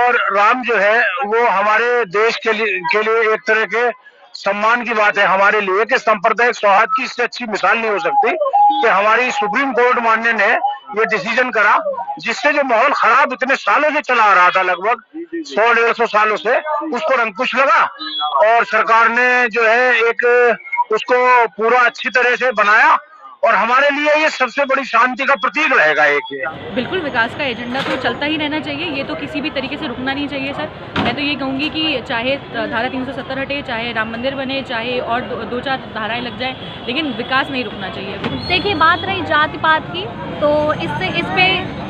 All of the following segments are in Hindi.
और राम जो है वो हमारे देश के लिए एक तरह के सम्मान की बात है हमारे लिए कि सांप्रदायिक सौहार्द की इससे अच्छी मिसाल नहीं हो सकती कि हमारी सुप्रीम कोर्ट मानने ने ये डिसीजन करा, जिससे जो माहौल खराब इतने सालों से चला आ रहा था, लगभग 100-150 सालों से, उसको अंकुश लगा और सरकार ने जो है एक उसको पूरा अच्छी तरह से बनाया और हमारे लिए ये सबसे बड़ी शांति का प्रतीक रहेगा एक ये। बिल्कुल विकास का एजेंडा तो चलता ही रहना चाहिए, ये तो किसी भी तरीके से रुकना नहीं चाहिए सर। मैं तो ये कहूँगी कि चाहे धारा 370 हटे, चाहे राम मंदिर बने, चाहे और दो चार धाराएं लग जाएं, लेकिन विकास नहीं रुकना चाहिए। देखिए, बात रही जाति पात की, तो इस पे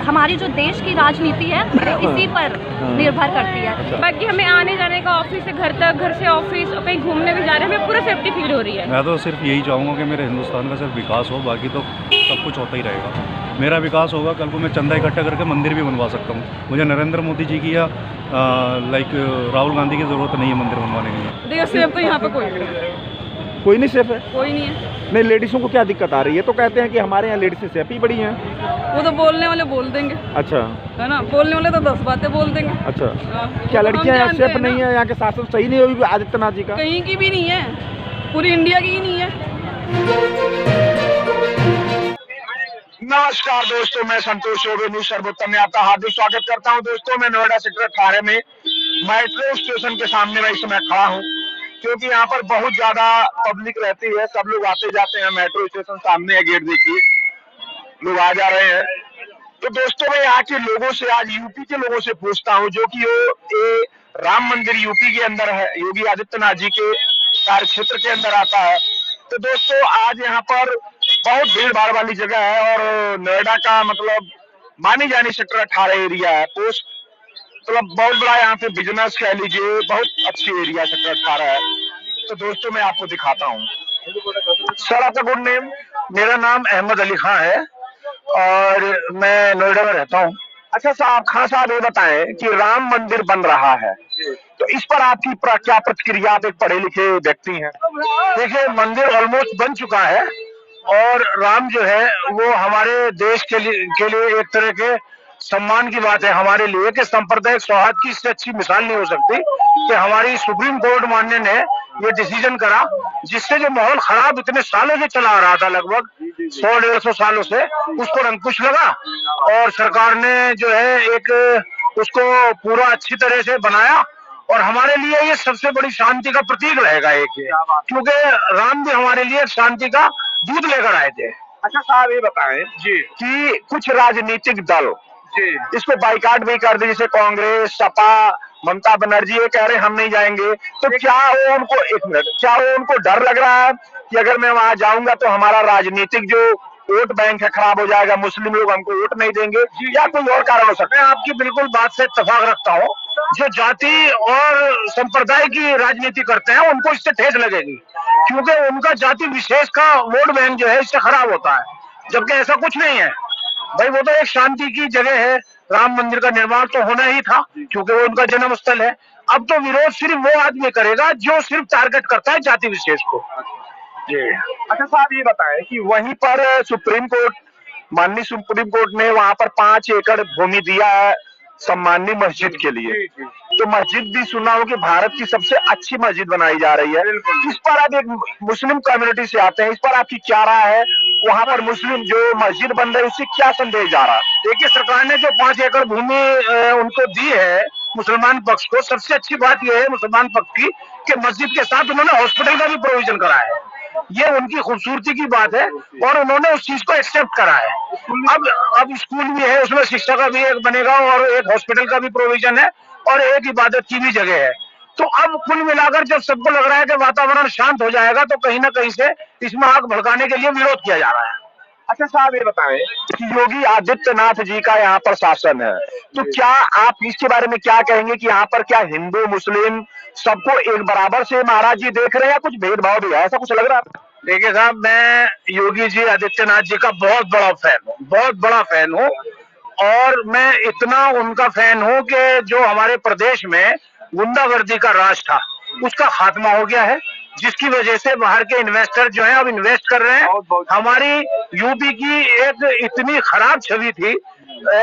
हमारी जो देश की राजनीति है वो इसी पर निर्भर करती है। बाकी हमें आने जाने का ऑफिस से घर तक, घर से ऑफिस, और कहीं घूमने भी जा रहे हैं, हमें पूरा सेफ्टी फील हो रही है। मैं तो सिर्फ यही चाहूँगा कि मेरे हिंदुस्तान का सिर्फ विकास हो, बाकी तो सब कुछ होता ही रहेगा। मेरा विकास होगा, कल को मैं चंदा इकट्ठा करके मंदिर भी बनवा सकता हूँ। मुझे नरेंद्र मोदी जी की या राहुल गांधी की ज़रूरत नहीं है मंदिर बनवाने के लिए। देखिए सेफ तो यहाँ पे कोई नहीं सेफ है, कोई नहीं है। नहीं, लेडीज़ों को क्या दिक्कत आ रही है? तो कहते हैं कि हमारे यहाँ लेडीज़ सेफ ही बड़ी हैं। वो तो बोलने वाले बोल देंगे। अच्छा, है ना, बोलने वाले तो 10 बातें बोल देंगे। अच्छा, क्या लड़कियाँ यहाँ सेफ नहीं है? यहाँ के शासन सही नहीं होगी आदित्यनाथ जी का? कहीं की भी नहीं है, पूरी इंडिया की ही नहीं है। नमस्कार दोस्तों, मैं संतोष चौबे न्यूज सर्वोत्तम में आपका हार्दिक स्वागत करता हूं। दोस्तों, मैं नोएडा सेक्टर 18 में मेट्रो स्टेशन के सामने मैं इस समय खड़ा हूं, क्योंकि यहाँ पर बहुत ज्यादा पब्लिक रहती है। सब लोग आते जाते हैं। मेट्रो स्टेशन सामने है, गेट देखिए, लोग आ जा रहे हैं। तो दोस्तों, मैं यहाँ के लोगों से, आज यूपी के लोगों से पूछता हूँ, जो कि राम मंदिर यूपी के अंदर है, योगी आदित्यनाथ जी के कार्य क्षेत्र के अंदर आता है। तो दोस्तों, आज यहाँ पर बहुत भीड़ भाड़ वाली जगह है और नोएडा का मतलब मानी जानी सेक्टर 18 एरिया है। पोस्ट मतलब बहुत बड़ा यहाँ पे बिजनेस कह लीजिए, बहुत अच्छी एरिया सेक्टर 18 है। तो दोस्तों, मैं आपको दिखाता हूँ। सर, आपका गुड नेम? मेरा नाम अहमद अली खान है और मैं नोएडा में रहता हूँ। अच्छा साहब, खान साहब, ये बताएं कि राम मंदिर बन रहा है, तो इस पर आपकी क्या प्रतिक्रिया? आप एक पढ़े लिखे व्यक्ति हैं। देखिए, मंदिर ऑलमोस्ट बन चुका है और राम जो है वो हमारे देश के लिए एक तरह के सम्मान की बात है हमारे लिए कि सांप्रदायिक सौहार्द की इससे अच्छी मिसाल नहीं हो सकती कि हमारी सुप्रीम कोर्ट मानने ने ये डिसीजन करा, जिससे जो माहौल खराब इतने सालों से चला आ रहा था, लगभग 100-150 सालों से, उसको अंकुश लगा और सरकार ने जो है एक उसको पूरा अच्छी तरह से बनाया और हमारे लिए ये सबसे बड़ी शांति का प्रतीक रहेगा एक ये, क्योंकि राम भी हमारे लिए शांति का दूध लेकर आए थे। अच्छा साहब, ये बताएं जी कि कुछ राजनीतिक दल जी इसको बाइकाट भी कर दे, जैसे कांग्रेस, सपा, ममता बनर्जी, ये कह रहे हैं हम नहीं जाएंगे। तो क्या वो उनको, एक मिनट, क्या वो उनको डर लग रहा है कि अगर मैं वहां जाऊंगा तो हमारा राजनीतिक जो वोट बैंक है खराब हो जाएगा, मुस्लिम लोग हमको वोट नहीं देंगे, या कोई और कारण हो सकता है? मैं आपकी बिल्कुल बात से इत्तेफाक रखता हूँ। जो जाति और संप्रदाय की राजनीति करते हैं उनको इससे ठेस लगेगी, क्योंकि उनका जाति विशेष का वोट बैंक जो है इससे खराब होता है, जबकि ऐसा कुछ नहीं है भाई। वो तो एक शांति की जगह है। राम मंदिर का निर्माण तो होना ही था, क्योंकि वो उनका जन्म स्थल है। अब तो विरोध सिर्फ वो आदमी करेगा जो सिर्फ टारगेट करता है जाति विशेष को। जी। अच्छा साहब, ये बताएं कि वहीं पर सुप्रीम कोर्ट, माननीय सुप्रीम कोर्ट ने वहां पर 5 एकड़ भूमि दिया है सम्माननीय मस्जिद के लिए। तो मस्जिद भी सुना हो कि भारत की सबसे अच्छी मस्जिद बनाई जा रही है। इस पर आप एक मुस्लिम कम्युनिटी से आते हैं, इस पर आपकी क्या राय है? वहां पर मुस्लिम जो मस्जिद बन रही है उससे क्या संदेश जा रहा है? देखिए, सरकार ने जो 5 एकड़ भूमि उनको दी है मुसलमान पक्ष को, सबसे अच्छी बात यह है मुसलमान पक्ष की कि मस्जिद के साथ उन्होंने हॉस्पिटल का भी प्रोविजन करा है। ये उनकी खूबसूरती की बात है और उन्होंने उस चीज को एक्सेप्ट करा है। अब स्कूल भी है, उसमें शिक्षा का भी एक बनेगा और एक हॉस्पिटल का भी प्रोविजन है और एक इबादत की भी जगह है। तो अब कुल मिलाकर जब सबको लग रहा है कि वातावरण शांत हो जाएगा, तो कहीं ना कहीं से इसमें आग भड़काने के लिए विरोध किया जा रहा है। अच्छा साहब, ये बताएं कि योगी आदित्यनाथ जी का यहाँ पर शासन है, तो क्या आप इसके बारे में क्या कहेंगे कि यहाँ पर क्या हिंदू मुस्लिम सबको एक बराबर से महाराज जी देख रहे हैं या कुछ भेदभाव भी है? ऐसा कुछ लग रहा है? देखिए साहब, मैं योगी जी आदित्यनाथ जी का बहुत बड़ा फैन हूँ, बहुत बड़ा फैन हूँ। और मैं इतना उनका फैन हूँ कि जो हमारे प्रदेश में गुंडागर्दी का राज था उसका खात्मा हो गया है जिसकी वजह से बाहर के इन्वेस्टर जो हैं अब इन्वेस्ट कर रहे हैं। हमारी यूपी की एक इतनी खराब छवि थी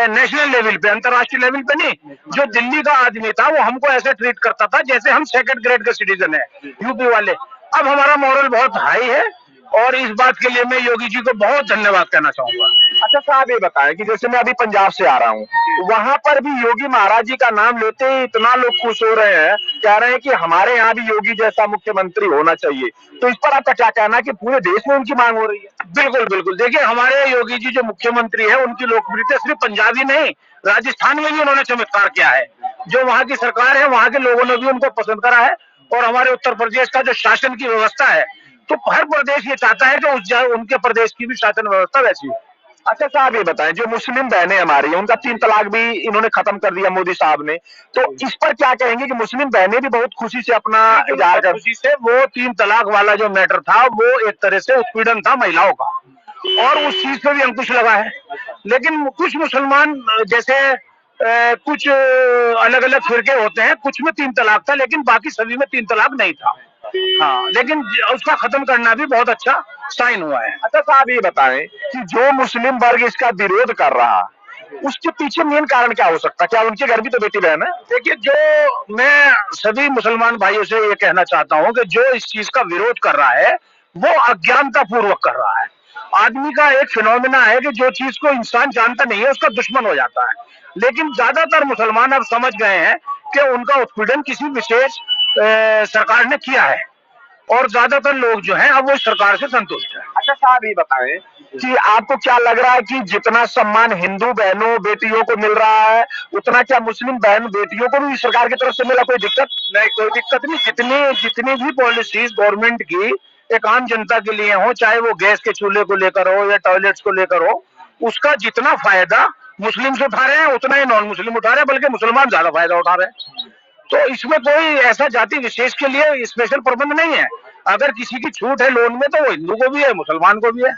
नेशनल लेवल पे, अंतर्राष्ट्रीय लेवल पे नहीं, जो दिल्ली का आदमी था वो हमको ऐसे ट्रीट करता था जैसे हम सेकंड ग्रेड के सिटीजन है यूपी वाले। अब हमारा मॉरल बहुत हाई है और इस बात के लिए मैं योगी जी को बहुत धन्यवाद कहना चाहूंगा। अच्छा साहब, ये बताएं कि जैसे मैं अभी पंजाब से आ रहा हूँ, वहाँ पर भी योगी महाराज जी का नाम लेते ही इतना लोग खुश हो रहे हैं, कह रहे हैं कि हमारे यहाँ भी योगी जैसा मुख्यमंत्री होना चाहिए। तो इस पर आपका क्या कहना है कि पूरे देश में उनकी मांग हो रही है? बिल्कुल बिल्कुल, देखिए हमारे योगी जी जो मुख्यमंत्री है उनकी लोकप्रियता सिर्फ पंजाब ही नहीं, राजस्थान में भी उन्होंने चमत्कार किया है। जो वहाँ की सरकार है, वहाँ के लोगों ने भी उनको पसंद करा है। और हमारे उत्तर प्रदेश का जो शासन की व्यवस्था है, तो हर प्रदेश ये चाहता है कि उनके प्रदेश की भी शासन व्यवस्था वैसी हो। अच्छा साहब, ये बताएं, जो मुस्लिम बहनें हमारी हैं उनका 3 तलाक भी इन्होंने खत्म कर दिया मोदी साहब ने, तो इस पर क्या कहेंगे कि मुस्लिम बहनें भी बहुत खुशी से अपना इजहार कर? खुशी से वो 3 तलाक वाला जो मैटर था वो एक तरह से उत्पीड़न था महिलाओं का, और उस चीज पे भी अंकुश लगा है। लेकिन कुछ मुसलमान जैसे कुछ अलग अलग फिरके होते हैं, कुछ में 3 तलाक था लेकिन बाकी सभी में 3 तलाक नहीं था। हाँ, लेकिन उसका खत्म करना भी बहुत अच्छा साइन हुआ है। अच्छा साहब, ये बताएं कि जो मुस्लिम वर्ग इसका विरोध कर रहा, उसके पीछे मेन कारण क्या हो सकता है? क्या उनके घर भी तो बेटी बहन है? देखिए, जो मैं सभी मुसलमान भाइयों से ये कहना चाहता हूँ कि जो इस चीज का विरोध कर रहा है वो अज्ञानता पूर्वक कर रहा है। आदमी का एक फिनोमिना है कि जो चीज को इंसान जानता नहीं है उसका दुश्मन हो जाता है। लेकिन ज्यादातर मुसलमान अब समझ गए हैं कि उनका उत्पीड़न किसी विशेष सरकार ने किया है, और ज्यादातर लोग जो हैं अब वो सरकार से संतुष्ट है। अच्छा साहब, ये बताएं कि आपको क्या लग रहा है कि जितना सम्मान हिंदू बहनों बेटियों को मिल रहा है, उतना क्या मुस्लिम बहन बेटियों को भी सरकार की तरफ से मिला? कोई दिक्कत नहीं, कोई दिक्कत नहीं। जितनी भी पॉलिसीज गवर्नमेंट की एक आम जनता के लिए हो, चाहे वो गैस के चूल्हे को लेकर हो या टॉयलेट्स को लेकर हो, उसका जितना फायदा मुस्लिम से उठा रहे हैं उतना ही नॉन मुस्लिम उठा रहे हैं, बल्कि मुसलमान ज्यादा फायदा उठा रहे हैं। तो इसमें कोई ऐसा जाति विशेष के लिए स्पेशल प्रबंध नहीं है। अगर किसी की छूट है लोन में तो वो हिंदू को भी है, मुसलमान को भी है।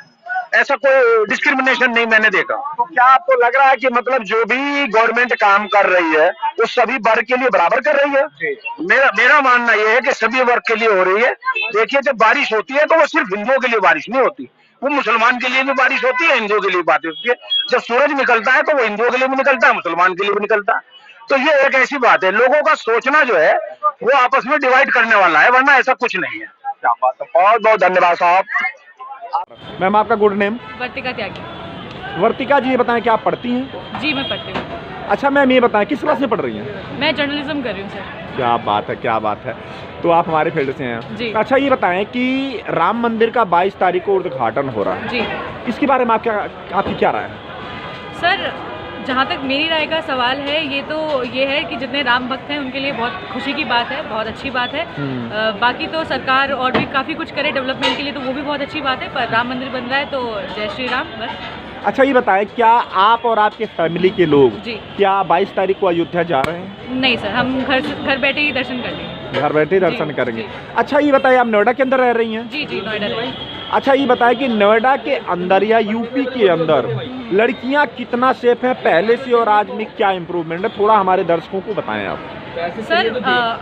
ऐसा कोई डिस्क्रिमिनेशन नहीं मैंने देखा। तो क्या आपको लग रहा है कि मतलब जो भी गवर्नमेंट काम कर रही है वो सभी वर्ग के लिए बराबर कर रही है? मेरा मानना यह है कि सभी वर्ग के लिए हो रही है। देखिए, जब बारिश होती है तो वो सिर्फ हिंदुओं के लिए बारिश नहीं होती, वो मुसलमान के लिए भी बारिश होती है, हिंदुओं के लिए बारिश होती है। जब सूरज निकलता है तो वो हिंदुओं के लिए भी निकलता है, मुसलमान के लिए भी निकलता है। तो ये एक ऐसी बात है, लोगों का सोचना जो है वो आपस में डिवाइड करने वाला है, वरना ऐसा कुछ नहीं है। क्या बात है, बहुत बहुत धन्यवाद साहब। मैम, आपका गुड नेम? वर्तिका त्यागी। वर्तिका जी, ये बताएं क्या आप पढ़ती हैं? जी, मैं पढ़ती हूँ। अच्छा मैम, ये बताएं किस क्लास में पढ़ रही हैं? मैं जर्नलिज्म कर रही हूँ सर। क्या बात है, क्या बात है। तो आप हमारे फील्ड से हैं जी। अच्छा, ये बताएं कि राम मंदिर का 22 तारीख को उद्घाटन हो रहा है जी, इसके बारे में आपकी क्या राय है? सर जहाँ तक मेरी राय का सवाल है, ये है कि जितने राम भक्त हैं उनके लिए बहुत खुशी की बात है, बहुत अच्छी बात है। बाकी तो सरकार और भी काफ़ी कुछ करे डेवलपमेंट के लिए, तो वो भी बहुत अच्छी बात है, पर राम मंदिर बन रहा है तो जय श्री राम बस। अच्छा, ये बताएं क्या आप और आपके फैमिली के लोग जी क्या 22 तारीख को अयोध्या जा रहे हैं? नहीं सर, हम घर बैठे ही दर्शन कर लेंगे। घर बैठे ही दर्शन जी, करेंगे। जी। अच्छा, ये बताइए आप नोएडा के अंदर रह रही हैं? जी जी, नोएडा रहे। अच्छा, ये बताएं कि नोएडा के अंदर या यूपी के अंदर लड़कियां कितना सेफ हैं पहले से, और आज में क्या इम्प्रूवमेंट है, थोड़ा हमारे दर्शकों को बताएं आप। सर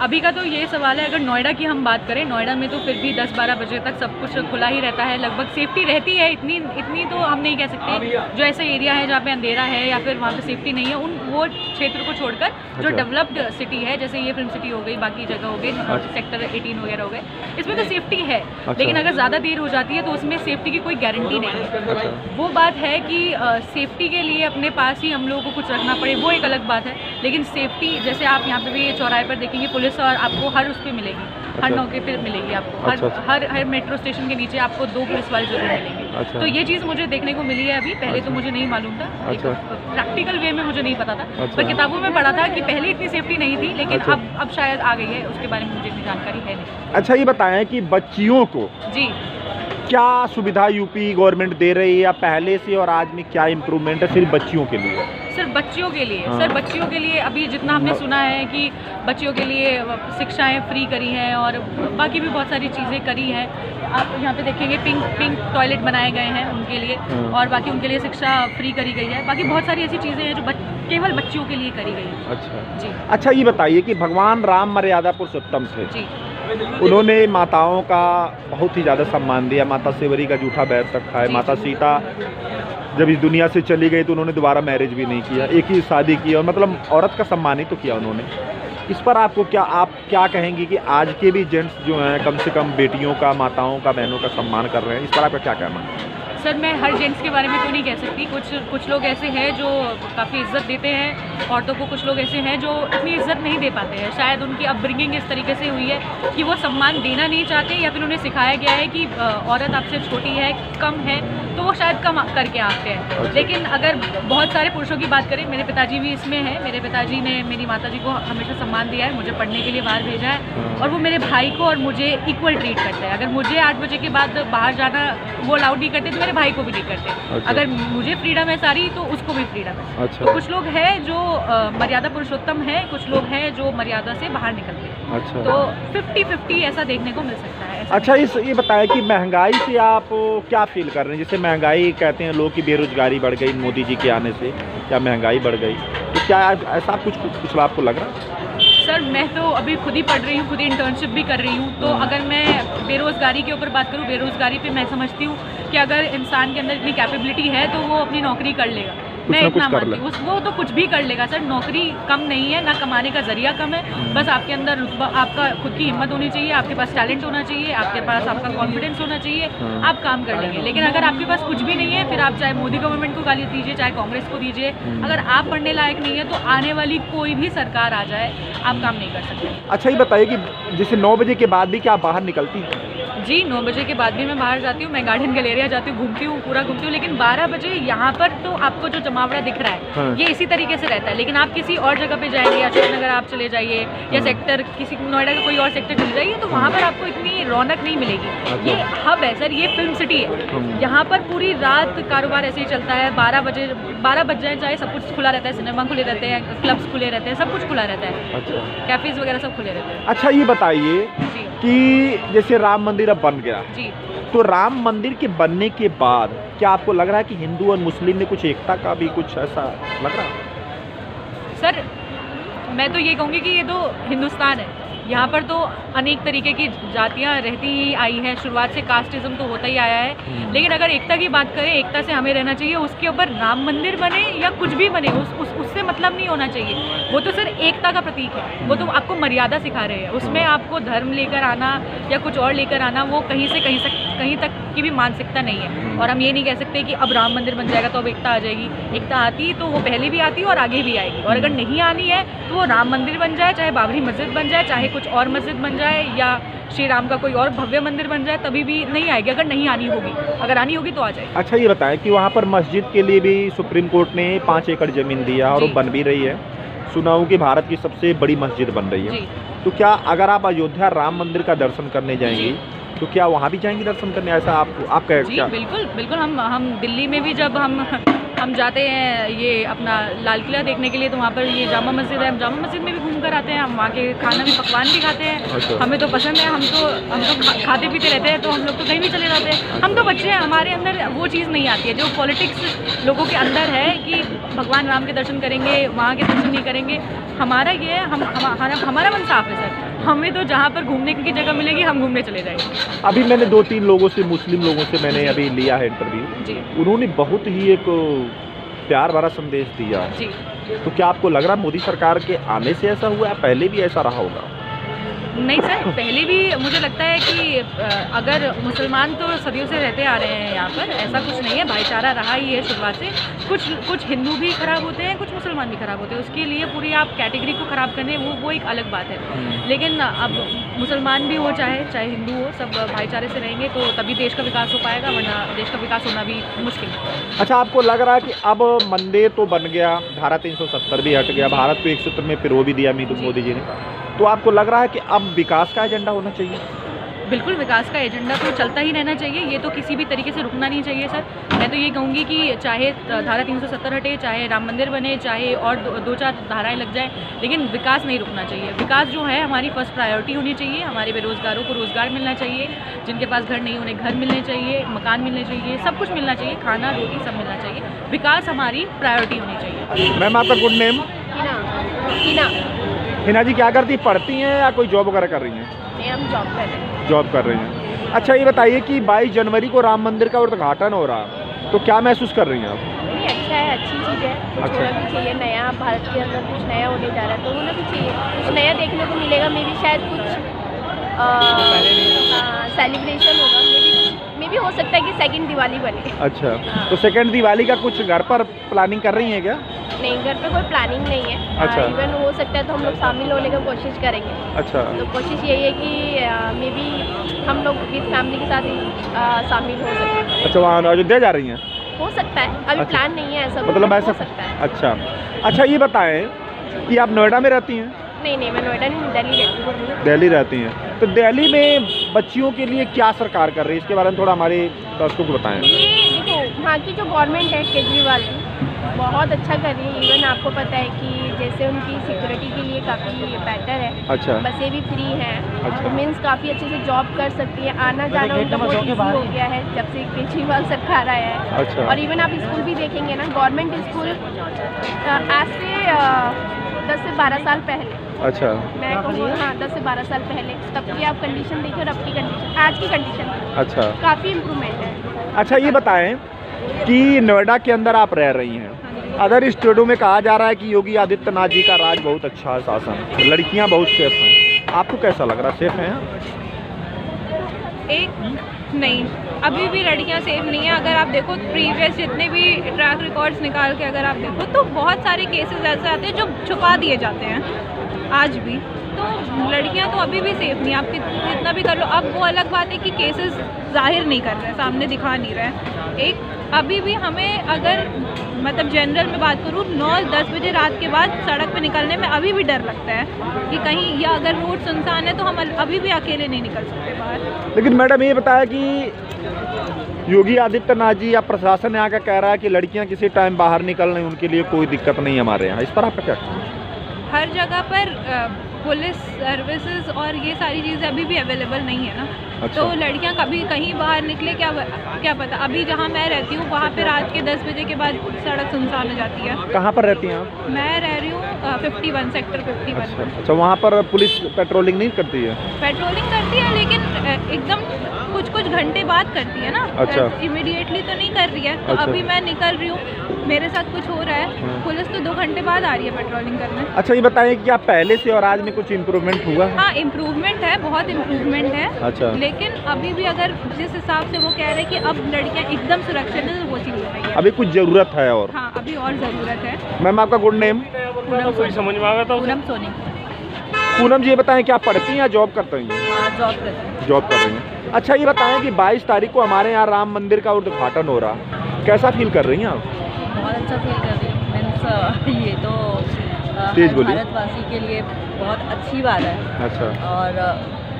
अभी का तो ये सवाल है, अगर नोएडा की हम बात करें, नोएडा में तो फिर भी 10-12 बजे तक सब कुछ खुला ही रहता है, लगभग सेफ्टी रहती है। इतनी तो हम नहीं कह सकते। जो ऐसे एरिया है जहाँ पे अंधेरा है या फिर वहाँ पे सेफ्टी नहीं है, वो क्षेत्र को छोड़कर जो डेवलप्ड सिटी है, जैसे ये फिल्म सिटी हो गई, बाकी जगह हो गई, सेक्टर 18 वगैरह हो गए, इसमें तो सेफ्टी है। लेकिन अगर ज़्यादा देर हो जाती है तो उसमें सेफ्टी की कोई गारंटी नहीं है। वो बात है कि सेफ्टी के लिए अपने पास ही हम लोगों को कुछ रखना पड़े, वो एक अलग बात है। लेकिन सेफ्टी, जैसे आप यहाँ पे भी चौराहे पर देखेंगे पुलिस, और आपको हर उस पर मिलेगी, हर नौके पर मिलेगी आपको, हर मेट्रो स्टेशन के नीचे आपको 2 पुलिस वाले जरूर मिलेंगे। तो ये चीज़ मुझे देखने को मिली है अभी, पहले तो मुझे नहीं मालूम था, प्रैक्टिकल वे में मुझे नहीं पता था, पर किताबों में पढ़ा था कि पहले इतनी सेफ्टी नहीं थी, लेकिन अब शायद आ गई है, उसके बारे में मुझे इतनी जानकारी है नहीं। अच्छा, ये बताएं कि बच्चियों को जी क्या सुविधा यूपी गवर्नमेंट दे रही है या पहले से, और आज में क्या इम्प्रूवमेंट है सिर्फ बच्चियों के लिए? सर बच्चियों के लिए, सर बच्चियों के लिए अभी जितना हमने सुना है कि बच्चियों के लिए शिक्षाएं फ्री करी हैं और बाकी भी बहुत सारी चीज़ें करी हैं। आप यहाँ पे देखेंगे पिंक टॉयलेट बनाए गए हैं उनके लिए, और बाकी उनके लिए शिक्षा फ्री करी गई है। बाकी बहुत सारी ऐसी चीज़ें हैं जो केवल बच्चियों के लिए करी गई है। अच्छा जी। अच्छा, ये बताइए कि भगवान राम मर्यादा पुरुषोत्तम थे जी, उन्होंने माताओं का बहुत ही ज़्यादा सम्मान दिया। माता सेवरी का जूठा बैर तक खाए। माता सीता जब इस दुनिया से चली गई तो उन्होंने दोबारा मैरिज भी नहीं किया, एक ही शादी की, और मतलब औरत का सम्मान ही तो किया उन्होंने। इस पर आपको आप क्या कहेंगी कि आज के भी जेंट्स जो हैं कम से कम बेटियों का, माताओं का, बहनों का सम्मान कर रहे हैं, इस पर आपका क्या कहना है? सर मैं हर जेंट्स के बारे में तो नहीं कह सकती। कुछ लोग ऐसे हैं जो काफ़ी इज्जत देते हैं औरतों को, कुछ लोग ऐसे हैं जो इतनी इज्जत नहीं दे पाते हैं। शायद उनकी अपब्रिंगिंग इस तरीके से हुई है कि वो सम्मान देना नहीं चाहते, या फिर उन्हें सिखाया गया है कि औरत आपसे छोटी है, कम है, तो वो शायद कम करके आते हैं। लेकिन अगर बहुत सारे पुरुषों की बात करें, मेरे पिताजी भी इसमें हैं। मेरे पिताजी ने मेरी माताजी को हमेशा सम्मान दिया है, मुझे पढ़ने के लिए बाहर भेजा है, और वो मेरे भाई को और मुझे इक्वल ट्रीट करते हैं। अगर मुझे 8 बजे के बाद बाहर जाना वो अलाउड नहीं करते तो मेरे भाई को भी नहीं करते। अच्छा। अगर मुझे फ्रीडम है सारी तो उसको भी फ्रीडम है। अच्छा। तो कुछ लोग हैं जो मर्यादा पुरुषोत्तम है, कुछ लोग हैं जो मर्यादा से बाहर निकलते हैं। अच्छा। तो 50-50 ऐसा देखने को मिल सकता है। अच्छा, ये बताएं कि महंगाई से आप क्या फील कर रहे हैं? जैसे महंगाई कहते हैं लोग कि बेरोजगारी बढ़ गई मोदी जी के आने से, क्या महंगाई बढ़ गई? तो क्या ऐसा कुछ आपको लग रहा है? सर मैं तो अभी खुद ही पढ़ रही हूँ, खुद ही इंटर्नशिप भी कर रही हूँ। तो अगर मैं बेरोज़गारी के ऊपर बात करूँ, बेरोज़गारी पे मैं समझती हूँ कि अगर इंसान के अंदर इतनी कैपेबिलिटी है तो वो अपनी नौकरी कर लेगा। मैं इतना मानती हूँ, वो तो कुछ भी कर लेगा सर। नौकरी कम नहीं है, ना कमाने का जरिया कम है। बस आपके अंदर रुतबा, आपका खुद की हिम्मत होनी चाहिए, आपके पास टैलेंट होना चाहिए, आपके पास आपका कॉन्फिडेंस होना चाहिए, आप काम कर लेंगे। लेकिन अगर आपके पास कुछ भी नहीं है, फिर आप चाहे मोदी गवर्नमेंट को गाली दीजिए, चाहे कांग्रेस को दीजिए, अगर आप पढ़ने लायक नहीं है तो आने वाली कोई भी सरकार आ जाए, आप काम नहीं कर सकते। अच्छा, ये बताइए कि जैसे 9 बजे के बाद भी क्या आप बाहर निकलती हैं? जी 9 बजे के बाद भी मैं बाहर जाती हूँ, मैं गार्डन गैलेरिया जाती हूँ, घूमती हूँ, पूरा घूमती हूँ। लेकिन 12 बजे यहाँ पर तो आपको जो जमावड़ा दिख रहा है ये इसी तरीके से रहता है। लेकिन आप किसी और जगह पे जाएंगे, अशोकनगर आप चले जाइए, या सेक्टर किसी नोएडा का कोई और सेक्टर चले जाइए, तो वहाँ पर आपको इतनी रौनक नहीं मिलेगी। ये हब है सर, ये फिल्म सिटी है। यहाँ पर पूरी रात कारोबार ऐसे ही चलता है। 12 बज जाए चाहे, सब कुछ खुला रहता है। सिनेमा खुले रहते हैं, क्लब्स खुले रहते हैं, सब कुछ खुला रहता है। अच्छा। कैफेज वगैरह सब खुले रहते हैं। अच्छा, ये बताइए कि जैसे राम मंदिर अब बन गया, जी, तो राम मंदिर के बनने के बाद क्या आपको लग रहा है कि हिंदू और मुस्लिम में कुछ एकता का भी कुछ ऐसा लग रहा है? सर मैं तो ये कहूँगी कि ये तो हिंदुस्तान है, यहाँ पर तो अनेक तरीके की जातियाँ रहती ही आई हैं। शुरुआत से कास्टिज्म तो होता ही आया है। लेकिन अगर एकता की बात करें, एकता से हमें रहना चाहिए। उसके ऊपर राम मंदिर बने या कुछ भी बने, उससे मतलब नहीं होना चाहिए। वो तो सर एकता का प्रतीक है। वो तो आपको मर्यादा सिखा रहे हैं। उसमें आपको धर्म लेकर आना या कुछ और लेकर आना, वो कहीं तक की भी मानसिकता नहीं है। और हम ये नहीं कह सकते कि अब राम मंदिर बन जाएगा तो अब एकता आ जाएगी। एकता आती तो वो पहले भी आती और आगे भी आएगी। और अगर नहीं आनी है तो वो राम मंदिर बन जाए, चाहे बाबरी मस्जिद बन जाए, चाहे कुछ और मस्जिद बन जाए, या श्री राम का कोई और भव्य मंदिर बन जाए, तभी भी नहीं आएगी। अगर नहीं आनी होगी, अगर आनी होगी तो आ जाएगी। अच्छा, ये बताएं कि वहाँ पर मस्जिद के लिए भी सुप्रीम कोर्ट ने 5 एकड़ ज़मीन दिया और वो बन भी रही है। सुना हूँ कि भारत की सबसे बड़ी मस्जिद बन रही है। तो क्या अगर आप अयोध्या राम मंदिर का दर्शन करने जाएंगी तो क्या वहाँ भी जाएंगी दर्शन करने? ऐसा आप जी बिल्कुल। हम दिल्ली में भी जब हम जाते हैं ये अपना लाल किला देखने के लिए, तो वहाँ पर ये जामा मस्जिद है, हम जामा मस्जिद में भी घूम कर आते हैं। हम वहाँ के खाना भी, पकवान भी खाते हैं। अच्छा। हमें तो पसंद है। हम तो खाते पीते रहते हैं, तो हम लोग तो कहीं भी चले जाते हैं। अच्छा। हम तो बच्चे हैं, हमारे अंदर वो चीज़ नहीं आती है जो पॉलिटिक्स लोगों के अंदर है कि भगवान राम के दर्शन करेंगे, वहाँ के दर्शन नहीं करेंगे। हमारा ये है, हमारा मन साफ है सर। हमें तो जहाँ पर घूमने की जगह मिलेगी हम घूमने चले जाएंगे। अभी मैंने 2-3 लोगों से, मुस्लिम लोगों से मैंने अभी लिया है इंटरव्यू जी। उन्होंने बहुत ही एक प्यार भरा संदेश दिया है। जी। तो क्या आपको लग रहा है मोदी सरकार के आने से ऐसा हुआ है, पहले भी ऐसा रहा होगा? नहीं सर, पहले भी मुझे लगता है कि अगर मुसलमान तो सदियों से रहते आ रहे हैं यहाँ पर, ऐसा कुछ नहीं है, भाईचारा रहा ही है शुरुआत से। कुछ हिंदू भी खराब होते हैं, कुछ मुसलमान भी खराब होते हैं। उसके लिए पूरी आप कैटेगरी को ख़राब करने वो एक अलग बात है। लेकिन अब मुसलमान भी हो चाहे हिंदू हो, सब भाईचारे से रहेंगे तो तभी देश का विकास हो पाएगा, वरना देश का विकास होना भी मुश्किल है। अच्छा, आपको लग रहा है कि अब मंदिर तो बन गया, धारा 370 भी हट गया, भारत को एक सूत्र में पिरो भी दिया मोदी जी ने, तो आपको लग रहा है कि अब विकास का एजेंडा होना चाहिए? बिल्कुल, विकास का एजेंडा तो चलता ही रहना चाहिए। ये तो किसी भी तरीके से रुकना नहीं चाहिए सर। मैं तो ये कहूँगी कि चाहे धारा 370 हटे, चाहे राम मंदिर बने, चाहे और 2-4 धाराएं लग जाए, लेकिन विकास नहीं रुकना चाहिए। विकास जो है हमारी फर्स्ट प्रायोरिटी होनी चाहिए। हमारे बेरोज़गारों को रोज़गार मिलना चाहिए, जिनके पास घर नहीं उन्हें घर मिलने चाहिए, मकान मिलने चाहिए, सब कुछ मिलना चाहिए, खाना रोटी सब मिलना चाहिए। विकास हमारी प्रायोरिटी होनी चाहिए। मैम, आपका गुड नेम? हिना जी क्या करती, पढ़ती हैं या कोई जॉब वगैरह कर रही हैं? हम जॉब कर रहे हैं। जॉब कर रही हैं। अच्छा ये बताइए कि 22 जनवरी को राम मंदिर का उद्घाटन हो रहा है, तो क्या महसूस कर रही हैं आप? नहीं, अच्छा है, अच्छी चीज़ है, कुछ अच्छा। होना भी चाहिए नया, भारत के अंदर कुछ नया होने जा रहा है तो होना भी चाहिए, कुछ नया देखने को मिलेगा। मे भी शायद कुछ सेलिब्रेशन होगा, मे भी हो सकता है कि सेकंड दिवाली बने। अच्छा, तो सेकंड दिवाली का कुछ घर पर प्लानिंग कर रही हैं क्या? नहीं, घर पे कोई प्लानिंग नहीं है। अच्छा। इवन हो सकता है तो हम लोग शामिल होने की कोशिश करेंगे। अच्छा, तो कोशिश यही है कि मे बी हम लोग विद फैमिली के साथ ही शामिल हो सकते हैं। अच्छा वहाँ अयोध्या जा रही हैं? हो सकता है, अभी अच्छा। प्लान नहीं है ऐसा, मतलब हो ऐसा सकता है। अच्छा अच्छा ये बताएं कि आप नोएडा में रहती हैं? नहीं, मैं नोएडा नहीं, दिल्ली रहती हूँ। दिल्ली रहती हैं, तो दिल्ली में बच्चियों के लिए क्या सरकार कर रही है, इसके बारे में थोड़ा हमारे दर्शकों को बताएं। ये देखो, वहाँ की जो गवर्नमेंट है केजरीवाल की, बहुत अच्छा कर रही है। इवन आपको पता है कि जैसे उनकी सिक्योरिटी के लिए काफ़ी बेटर है। अच्छा। बसें भी फ्री हैं। अच्छा। मीन्स काफ़ी अच्छे से जॉब कर सकती है, आना जाना उनका बहुत ईजी हो गया है जब से केजरीवाल सरकार आया है। अच्छा। और इवन आप स्कूल भी देखेंगे ना, गवर्नमेंट स्कूल आज से 10 से 12 साल पहले, अच्छा मैं कहूँ हाँ 10 से 12 साल पहले, तब की आप कंडीशन देखिए और अब की कंडीशन, आज की कंडीशन अच्छा काफ़ी इम्प्रूवमेंट है। अच्छा ये बताएं कि नोएडा के अंदर आप रह रही हैं, अदर स्टेटों में कहा जा रहा है कि योगी आदित्यनाथ जी का राज बहुत अच्छा है, शासन, लड़कियां बहुत सेफ हैं, आपको कैसा लग रहा है, सेफ हैं? नहीं, अभी भी लड़कियां सेफ नहीं है। अगर आप देखो प्रीवियस जितने भी ट्रैक रिकॉर्ड्स निकाल के अगर आप देखो तो बहुत सारे केसेस ऐसे आते हैं जो छुपा दिए जाते हैं आज भी। तो लड़कियां तो अभी भी सेफ नहीं, आप कितना भी कर लो। अब वो अलग बात है कि केसेस जाहिर नहीं कर रहे हैं, सामने दिखा नहीं रहे हैं। एक अभी भी हमें अगर मतलब जनरल में बात करूँ 9-10 बजे रात के बाद सड़क पे निकलने में अभी भी डर लगता है कि कहीं, या अगर रोड सुनसान है तो हम अभी भी अकेले नहीं निकल सकते बाहर। लेकिन मैडम ये बताया कि योगी आदित्यनाथ जी या प्रशासन यहाँ का कह रहा है कि लड़कियाँ किसी टाइम बाहर निकल रही, उनके लिए कोई दिक्कत नहीं हमारे यहाँ, इस पर आपका क्या कहना है? हर जगह पर पुलिस सर्विसेज और ये सारी चीज़ें अभी भी अवेलेबल नहीं है ना। अच्छा। तो लड़कियां कभी कहीं बाहर निकले क्या पता। अभी जहाँ मैं रहती हूँ वहाँ पे रात के 10 बजे के बाद सड़क सुनसान हो जाती है। कहाँ पर रहती हैं आप? मैं रह रही हूँ 51 सेक्टर 51 अच्छा में। अच्छा, वहाँ पर पुलिस पेट्रोलिंग नहीं करती है? पेट्रोलिंग करती है लेकिन एकदम कुछ घंटे बाद करती है ना। अच्छा। इमीडिएटली तो नहीं कर रही है। तो अच्छा। अभी मैं निकल रही हूँ, मेरे साथ कुछ हो रहा है, पुलिस तो 2 घंटे बाद आ रही है पेट्रोलिंग करने। अच्छा ये बताएं कि आप पहले से और आज में कुछ इम्प्रूवमेंट हुआ है? हाँ, इम्प्रूवमेंट है, बहुत इम्प्रूवमेंट है। अच्छा। लेकिन अभी भी अगर जिस हिसाब से वो कह रहे हैं कि अब लड़कियां एकदम सुरक्षित है, तो वो चीज़ हो रही है। अभी कुछ ज़रूरत है और? हाँ, अभी और ज़रूरत है। मैम आपका गुड नेम? पूनम सोनी। पूनम जी ये बताएं कि आप पढ़ती हैं या जॉब करती हैं? जॉब करती हूँ। जॉब कर रही हैं। अच्छा ये बताएं कि 22 तारीख को हमारे यहाँ राम मंदिर का उद्घाटन हो रहा, कैसा फील कर रही हैं आप? बहुत अच्छा फील कर रही हूँ। मीन्स ये तो तेज हर बोलिए। भारतवासी के लिए बहुत अच्छी बात है। अच्छा। और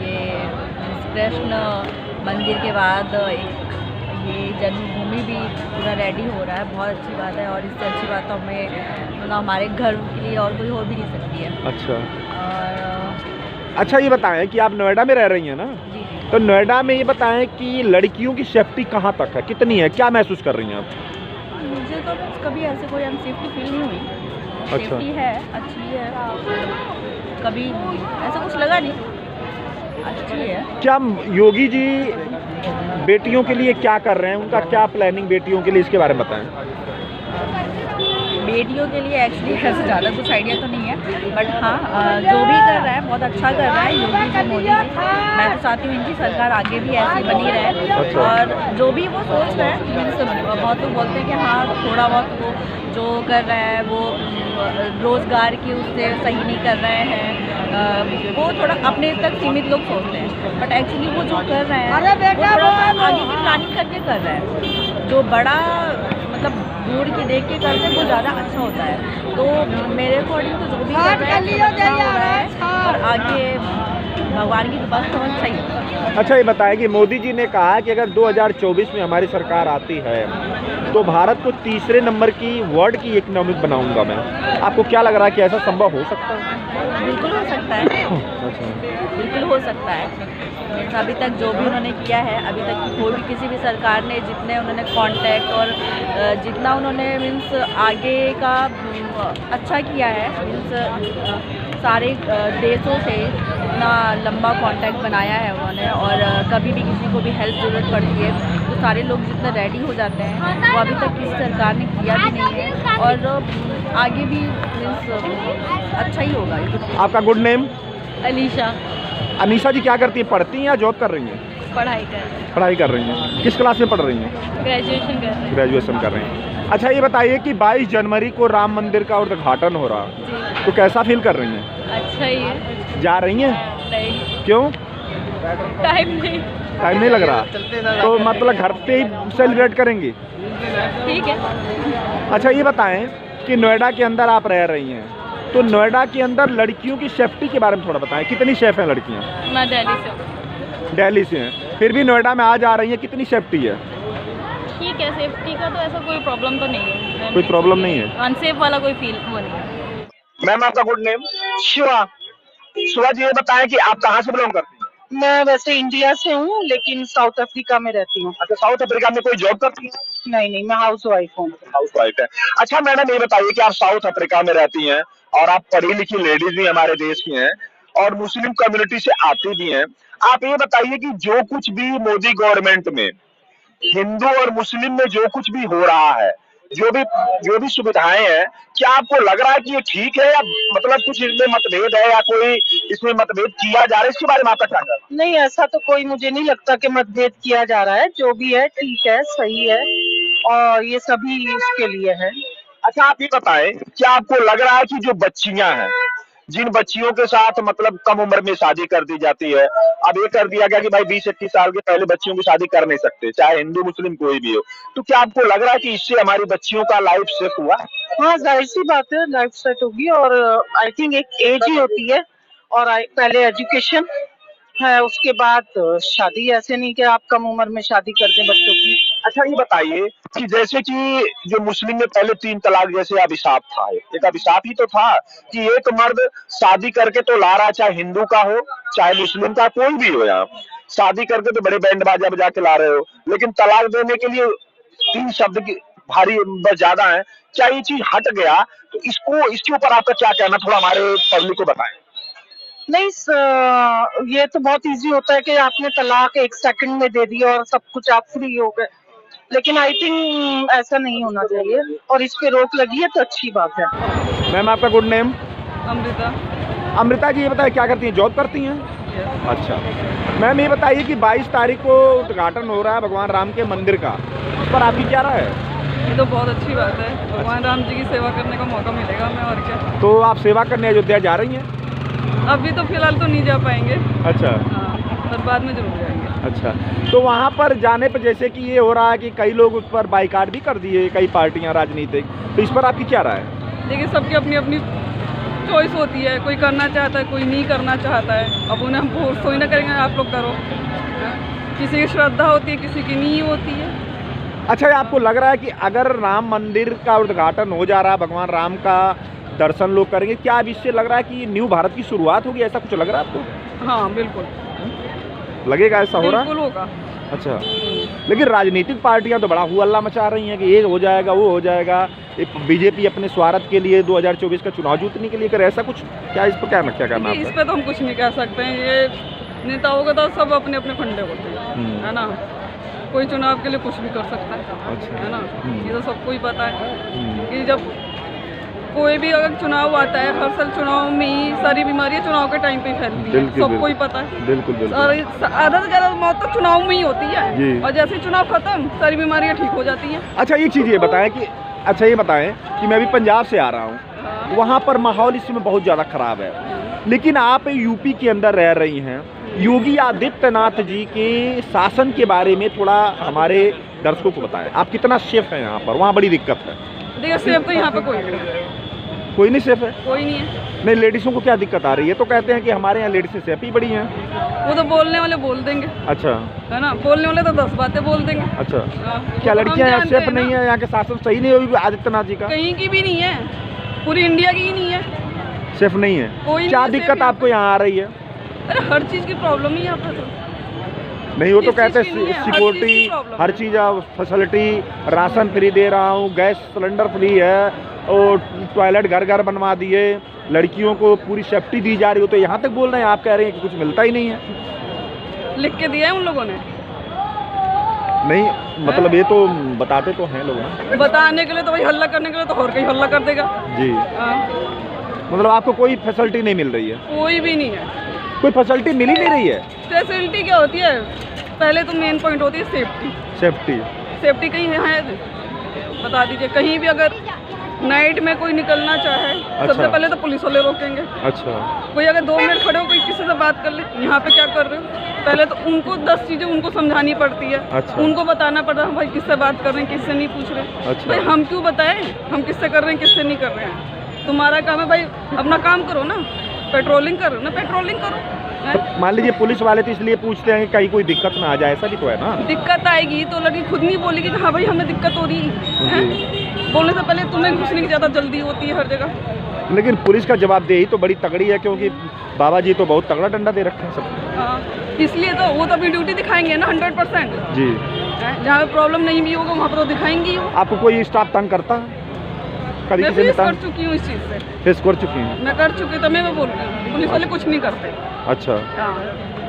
ये कृष्ण मंदिर के बाद ये जन्मभूमि भी पूरा रेडी हो रहा है, बहुत अच्छी बात है। और इससे अच्छी बात तो हमें मतलब हमारे घर के लिए और कोई हो भी नहीं सकती है। अच्छा और अच्छा ये बताएं कि आप नोएडा में रह रही हैं ना, जी तो नोएडा में ये बताएं कि लड़कियों की सेफ्टी कहाँ तक है, कितनी है, क्या महसूस कर रही हैं आप? मुझे तो कभी ऐसे कोई अनसेफ्टी फील नहीं हुई। अच्छा। सेफ्टी है, अच्छी है, कभी ऐसा कुछ लगा नहीं, अच्छी है। क्या योगी जी बेटियों के लिए क्या कर रहे हैं, उनका क्या प्लानिंग बेटियों के लिए, इसके बारे में बताएं। बेटियों के लिए एक्चुअली ऐसे ज़्यादा कुछ आइडिया तो नहीं है, बट हाँ जो भी कर रहा है बहुत अच्छा कर रहा है योगी जी, मोदी जी। मैं तो चाहती हूँ इनकी सरकार आगे भी ऐसी बनी रहे। अच्छा। और जो भी वो सोच रहे हैं, बहुत लोग बोलते हैं कि हाँ थोड़ा बहुत वो जो कर रहा है वो रोज़गार की उससे सही नहीं कर रहे हैं, वो थोड़ा अपने तक सीमित लोग सोचते हैं। बट एक्चुअली वो जो कर रहे हैं वो थोड़ा सा आगे की प्लानिंग करके कर रहे हैं। जो बड़ा मतलब दूर की देख के करते हैं वो ज़्यादा अच्छा होता है। तो मेरे अकॉर्डिंग तो जो भी कर रहे हैं वो अच्छा हो रहा है और आगे भगवान की कृपा से बहुत सही होगा। अच्छा ये बताएं कि मोदी जी ने कहा कि अगर 2024 में हमारी सरकार आती है तो भारत को तीसरे नंबर की वर्ल्ड की इकोनॉमिक बनाऊंगा मैं, आपको क्या लग रहा है कि ऐसा संभव हो सकता है? बिल्कुल हो सकता है। बिल्कुल हो सकता है। मीन्स अभी तक जो भी उन्होंने किया है, अभी तक कोई भी किसी भी सरकार ने जितने उन्होंने कांटेक्ट और जितना उन्होंने मीन्स आगे का अच्छा किया है, मीन्स सारे देशों से इतना लंबा कांटेक्ट बनाया है उन्होंने, और कभी भी किसी को भी हेल्प ज़रूरत पड़ती है तो सारे लोग जितना रेडी हो जाते हैं, वो अभी तक किसी सरकार ने किया भी नहीं है, और आगे भी अच्छा ही होगा। आपका गुड नेम? अलीशा। अनीशा जी क्या करती है, पढ़ती हैं या जॉब कर रही हैं? पढ़ाई कर रही हैं। पढ़ाई कर रही हैं। किस क्लास में पढ़ रही हैं? ग्रेजुएशन कर रही हैं। ग्रेजुएशन कर रही हैं। अच्छा ये बताइए कि 22 जनवरी को राम मंदिर का उद्घाटन हो रहा, जी। तो कैसा फील कर रही हैं? अच्छा ही है। जा रही हैं? नहीं, क्यों? टाइम नहीं। टाइम नहीं लग रहा, तो मतलब घर पे ही सेलिब्रेट करेंगी? ठीक है। अच्छा ये बताएं कि नोएडा के अंदर आप रह रही हैं, तो नोएडा के अंदर लड़कियों की सेफ्टी के बारे में थोड़ा बताएं। कितनी सेफ हैं लड़कियां? मैं दिल्ली से हूँ। दिल्ली से हैं, फिर भी नोएडा में आ जा रही हैं, कितनी सेफ्टी है? ठीक है, सेफ्टी का तो ऐसा कोई प्रॉब्लम तो नहीं है। कोई प्रॉब्लम नहीं है? अनसेफ वाला कोई फील वो नहीं है। मैम आपका गुड नेम? शिवा। शिवा जी, ये बताएं कि आप कहाँ से बिलोंग करती हैं? मैं वैसे इंडिया से हूँ लेकिन साउथ अफ्रीका में रहती हूँ। अच्छा, साउथ अफ्रीका में कोई जॉब करती हैं? नहीं, मैं हाउस वाइफ हूँ। हाउस वाइफ है। अच्छा मैडम, ये बताइए कि आप साउथ अफ्रीका में रहती हैं और आप पढ़ी लिखी लेडीज भी हमारे देश की हैं और मुस्लिम कम्युनिटी से आती भी हैं। आप ये बताइए कि जो कुछ भी मोदी गवर्नमेंट में हिंदू और मुस्लिम में जो कुछ भी हो रहा है, जो भी सुविधाएं हैं, क्या आपको लग रहा है कि ये ठीक है, या मतलब कुछ इसमें मतभेद है, या कोई इसमें मतभेद किया जा रहा है? इसके बारे में आपका क्या कहना है? नहीं, ऐसा तो कोई मुझे नहीं लगता कि मतभेद किया जा रहा है। जो भी है ठीक है, सही है, और ये सभी इसके लिए है। अच्छा आप ये बताएं, क्या आपको लग रहा है कि जो बच्चियां हैं, जिन बच्चियों के साथ मतलब कम उम्र में शादी कर दी जाती है, अब ये कर दिया गया कि भाई 20-21 साल के पहले बच्चियों की शादी कर नहीं सकते, चाहे हिंदू मुस्लिम कोई भी हो, तो क्या आपको लग रहा है कि इससे हमारी बच्चियों का लाइफ सेफ हुआ? हाँ, जाहिर सी बात है, लाइफ सेट होगी। और आई थिंक एक एज ही होती है, और पहले एजुकेशन है, उसके बाद शादी। ऐसे नहीं कि आप कम उम्र में शादी कर दें बच्चों की। अच्छा ये बताइए कि जैसे कि जो मुस्लिम में पहले 3 तलाक जैसे अभिशाप था, एक अभिशाप ही तो था कि एक मर्द शादी करके तो ला रहा, चाहे हिंदू का हो चाहे मुस्लिम का, कोई भी हो, यहाँ शादी करके तो बड़े बैंड बाजा बजा के ला रहे हो, लेकिन तलाक देने के लिए 3 शब्द की भारी ज्यादा है। क्या ये चीज हट गया? तो इसके ऊपर आपका क्या कहना, थोड़ा हमारे पब्लिक को बताएं। नहीं, ये तो बहुत इजी होता है कि आपने तलाक 1 सेकंड में दे दिया और सब कुछ आप फ्री हो गए, लेकिन आई थिंक ऐसा नहीं होना चाहिए, और इस पे रोक लगी है तो अच्छी बात है। मैम आपका गुड नेम? अमृता। अमृता जी ये बताइए क्या करती हैं, जॉब करती हैं? अच्छा मैम ये बताइए कि 22 तारीख को उद्घाटन हो रहा है भगवान राम के मंदिर का, उस पर आपकी क्या राय है? ये तो बहुत अच्छी बात है, भगवान राम जी की सेवा करने का मौका मिलेगा हमें, और क्या। तो आप सेवा करने अयोध्या जा रही हैं? अभी तो फिलहाल तो नहीं जा पाएंगे। अच्छा। हाँ, पर बाद में जरूर जाएंगे। अच्छा, तो वहाँ पर जाने पर जैसे कि ये हो रहा है कि कई लोग उस पर बाइकाट भी कर दिए, कई पार्टियाँ राजनीतिक, तो इस पर आपकी क्या राय है? देखिए, सबकी अपनी अपनी चॉइस होती है, कोई करना चाहता है, कोई नहीं करना चाहता है। अब उन्हें हम फोर्स थोड़ी ना करेंगे आप लोग करो। किसी की श्रद्धा होती है, किसी की नहीं होती है। अच्छा, आपको लग रहा है कि अगर राम मंदिर का उद्घाटन हो जा रहा है, भगवान राम का दर्शन लोग करेंगे, क्या अब इससे लग रहा है कि न्यू भारत की शुरुआत होगी, ऐसा कुछ लग रहा है आपको? हाँ बिल्कुल लगेगा ऐसा हो रहा है? बिल्कुल होगा। अच्छा, लेकिन राजनीतिक पार्टियां तो बड़ा हुआ मचा रही हैं कि ये हो जाएगा वो हो जाएगा। बीजेपी अपने स्वार्थ के लिए 2024 का चुनाव जीतने के लिए करे, ऐसा कुछ क्या? इस पर क्या करना है? इस पे तो हम कुछ नहीं कह सकते हैं। ये नेताओं का तो सब अपने अपने फंडे होते हैं, है ना। कोई चुनाव के लिए कुछ भी कर सकता है, अच्छा। है ना। ये तो सबको ही पता है कि जब कोई भी अगर चुनाव आता है, हर साल चुनाव में ही सारी बीमारियां चुनाव के टाइम पे ही फैलती है, सबको ही पता है। बिल्कुल बिल्कुल। आधा से ज़्यादा मौत तो चुनाव में ही होती है, और जैसे चुनाव खत्म सारी बीमारियां ठीक हो जाती हैं। अच्छा ये चीज़ ये बताएं कि मैं अभी पंजाब से आ रहा हूँ, वहाँ पर माहौल इस समय बहुत ज़्यादा ख़राब है, लेकिन आप यूपी के अंदर रह रही हैं। योगी आदित्यनाथ जी के शासन के बारे में थोड़ा हमारे दर्शकों को बताएं, आप कितना सेफ हैं यहाँ पर? वहाँ बड़ी दिक्कत है। देखिए, सेफ तो यहाँ पे कोई नहीं सेफ है, कोई नहीं है। नहीं, लेडीज़ों को क्या दिक्कत आ रही है? तो कहते हैं कि हमारे यहाँ लेडीज़ सेफ ही बड़ी हैं। वो तो बोलने वाले बोल देंगे, अच्छा, है ना। बोलने वाले तो 10 बातें बोल देंगे। अच्छा, क्या क्या लड़कियाँ यहाँ सेफ नहीं है? यहाँ के शासन सही नहीं होगी आदित्यनाथ जी का? कहीं की भी नहीं है, पूरी इंडिया की ही नहीं है, सेफ नहीं है। कोई क्या नहीं दिक्कत आपको यहाँ आ रही है? अरे हर चीज़ की प्रॉब्लम ही यहाँ पर। नहीं, वो तो इस कहते चीज़ की नहीं हैं है, हर चीज़ सिक्योरिटी, की प्रॉब्लम हर है। चीज़ फैसिलिटी, राशन फ्री दे रहा हूँ, गैस सिलेंडर फ्री है, और टॉयलेट घर घर बनवा दिए, लड़कियों को पूरी सेफ्टी दी जा रही हो, तो यहाँ तक बोल रहे हैं, आप कह रहे हैं कि कुछ मिलता ही नहीं है। लिख के दिया है उन लोगों ने, नहीं मतलब ये तो बताते तो हैं लोग ना। बताने के लिए तो भाई हल्ला करने के लिए तो और कहीं हल्ला कर देगा। जी, हाँ, मतलब आपको कोई फैसिलिटी नहीं मिल रही है? कोई भी नहीं है। कोई फैसिलिटी मिल ही नहीं रही है? फैसिलिटी क्या होती है, पहले तो मेन पॉइंट होती है सेफ्टी। सेफ्टी सेफ्टी कहीं है बता दीजिए, कहीं भी अगर नाइट में कोई निकलना चाहे, सबसे पहले तो पुलिस वाले रोकेंगे। अच्छा, कोई अगर 2 मिनट खड़े हो, कोई किसी से बात कर ले, यहाँ पे क्या कर रहे हो, पहले तो उनको 10 चीज़ें उनको समझानी पड़ती है। अच्छा। उनको बताना पड़ता है भाई किससे बात कर रहे हैं, किससे नहीं पूछ रहे। अच्छा। भाई हम क्यों बताएं हम किससे कर रहे हैं, किससे नहीं कर रहे हैं। तुम्हारा काम है भाई, अपना काम करो ना, पेट्रोलिंग करो ना, पेट्रोलिंग करो। हैं? तो मान लीजिए पुलिस वाले तो इसलिए पूछते हैं कि कहीं कोई दिक्कत ना आ जाए, ऐसा भी तो है ना? दिक्कत आएगी तो लड़की खुद नहीं बोलेगी कि हाँ भाई हमें दिक्कत हो रही है। बोलने से पहले तुम्हें घुसने की ज़्यादा जल्दी होती है हर जगह। लेकिन पुलिस का जवाबदेही तो बड़ी तगड़ी है, क्योंकि बाबा जी तो बहुत तगड़ा डंडा दे रखे हैं सबको। हाँ, इसलिए तो वो तो अपनी ड्यूटी दिखाएंगे ना 100%। जी, जहाँ पे प्रॉब्लम नहीं भी होगा वहाँ पर तो दिखाएंगे ही वो। आपको कोई स्टाफ तंग करता है? कभी मैं किसी ने फेस कर तंग चुकी हूँ इस चीज़ से, फेस कर चुकी हैं? मैं कर चुकी तो मैं बोल रही हूँ, पुलिस वाले कुछ नहीं करते। अच्छा, हाँ,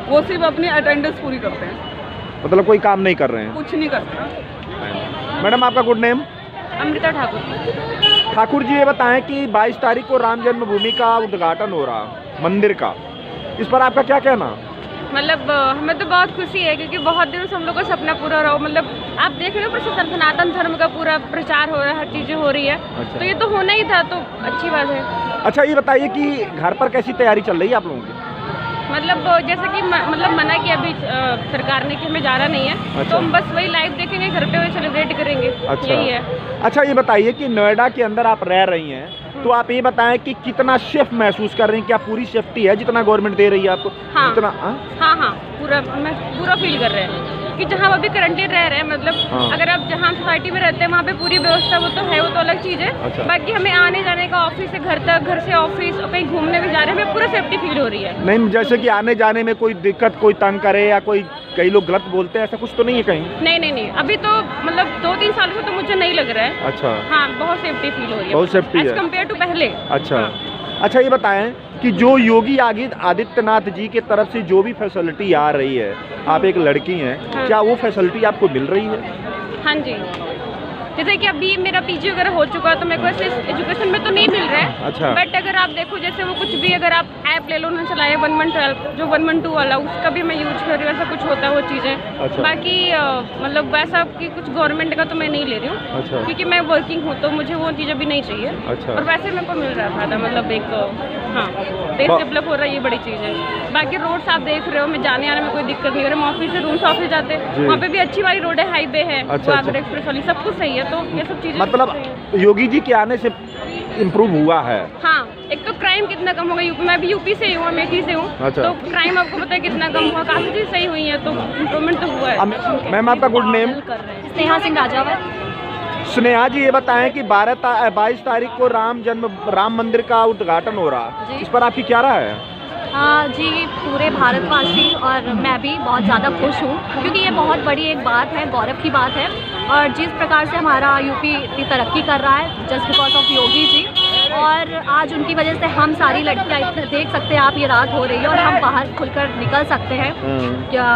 वो सिर्फ अपनी अटेंडेंस पूरी करते हैं, मतलब कोई काम नहीं कर रहे हैं। कुछ नहीं करते। मैडम आपका गुड नेम? अमृता ठाकुर। ठाकुर जी, ये बताएं कि 22 तारीख को राम जन्मभूमि का उद्घाटन हो रहा, मंदिर का, इस पर आपका क्या कहना? मतलब हमें तो बहुत खुशी है, क्योंकि बहुत दिनों से हम लोग का सपना पूरा हो रहा हो। मतलब आप देख रहे हो सनातन धर्म का पूरा प्रचार हो रहा है, हर चीज़ें हो रही है। अच्छा। तो ये तो होना ही था, तो अच्छी बात है। अच्छा, ये बताइए कि घर पर कैसी तैयारी चल रही है आप लोगों की? मतलब जैसे कि मतलब मना किया अभी सरकार ने कि हमें जाना नहीं है। अच्छा। तो हम बस वही लाइव देखेंगे, घर पे वही सेलिब्रेट करेंगे। अच्छा। यही है। अच्छा, ये बताइए कि नोएडा के अंदर आप रह रही हैं, तो आप ये बताएं कि कितना सेफ महसूस कर रही हैं? क्या पूरी सेफ्टी है जितना गवर्नमेंट दे रही है आपको? हाँ। जितना हाँ, पूरा मैं पूरा फील कर रहे हैं कि जहाँ अभी करंटली रह रहे हैं, मतलब हाँ। अगर आप जहाँ सोसाइटी में रहते हैं वहाँ पे पूरी व्यवस्था वो तो है, वो तो अलग चीज़ है। अच्छा। बाकी हमें आने जाने का, ऑफिस से घर तक, घर से ऑफिस, और कहीं घूमने भी जा रहे हैं, हमें पूरा सेफ्टी फील हो रही है। नहीं, जैसे कि आने जाने में कोई दिक्कत, कोई तंग करे या कोई कई लोग गलत बोलते हैं, ऐसा कुछ तो नहीं है कहीं? नहीं, अभी तो मतलब 2-3 सालों से तो मुझे नहीं लग रहा है। अच्छा। हाँ, बहुत सेफ्टी फील हो रही है, बहुत safety है। एज कम्पेयर टू पहले। अच्छा। हाँ। अच्छा, ये बताएं कि जो योगी आदित्यनाथ जी की तरफ से जो भी फैसिलिटी आ रही है, आप एक लड़की हैं, हाँ। क्या वो फैसिलिटी आपको मिल रही है? हाँ जी, जैसे कि अभी मेरा पीजी वगैरह हो चुका है, तो मेरे को ऐसे एजुकेशन में तो नहीं मिल रहा है। अच्छा। बट अगर आप देखो, जैसे वो कुछ भी, अगर आप ऐप ले लो ना, चलाए 1112 जो 112 वाला, उसका भी मैं यूज कर रही हूँ, ऐसा कुछ होता है वो चीज़ें। अच्छा। बाकी मतलब वैसा कि कुछ गवर्नमेंट का तो मैं नहीं ले रही हूँ। अच्छा। क्योंकि मैं वर्किंग हूँ, तो मुझे वो चीज़ें भी नहीं चाहिए। अच्छा। और वैसे मेरे को मिल रहा था मतलब एक हाँ, देश डेवलप हो रहा है, ये बड़ी चीज़ है। बाकी रोड्स आप देख रहे हो, मैं जाने आने में कोई दिक्कत नहीं हो रही। हम ऑफिस से रूम से ऑफिस जाते हैं, वहाँ पे भी अच्छी वाली रोड है, हाईवे है, अच्छा, वो आगरा अच्छा। एक्सप्रेस वाली, सब कुछ सही है। तो ये सब चीज़ें मतलब योगी जी के आने से इम्प्रूव हुआ है? हाँ, एक तो क्राइम कितना कम होगा। यूपी, मैं भी यूपी से ही हूँ, अमेठी से हूँ। अच्छा। तो क्राइम आपको पता है कितना कम हुआ, काफ़ी चीज़ सही हुई है, तो इम्प्रूवमेंट तो हुआ है। मैम आपका गुड नेम? स्नेहा सिंह राजावत। स्नेहा जी, ये बताएं कि 22 तारीख को राम मंदिर का उद्घाटन हो रहा, जी। इस पर आपकी क्या राय है? हाँ जी, पूरे भारतवासी और मैं भी बहुत ज़्यादा खुश हूँ, क्योंकि ये बहुत बड़ी एक बात है, गौरव की बात है। और जिस प्रकार से हमारा यूपी इतनी तरक्की कर रहा है, just because of Yogi ji, और आज उनकी वजह से हम सारी लड़कियाँ देख सकते हैं आप, ये रात हो रही है और हम बाहर खुलकर निकल सकते हैं। क्या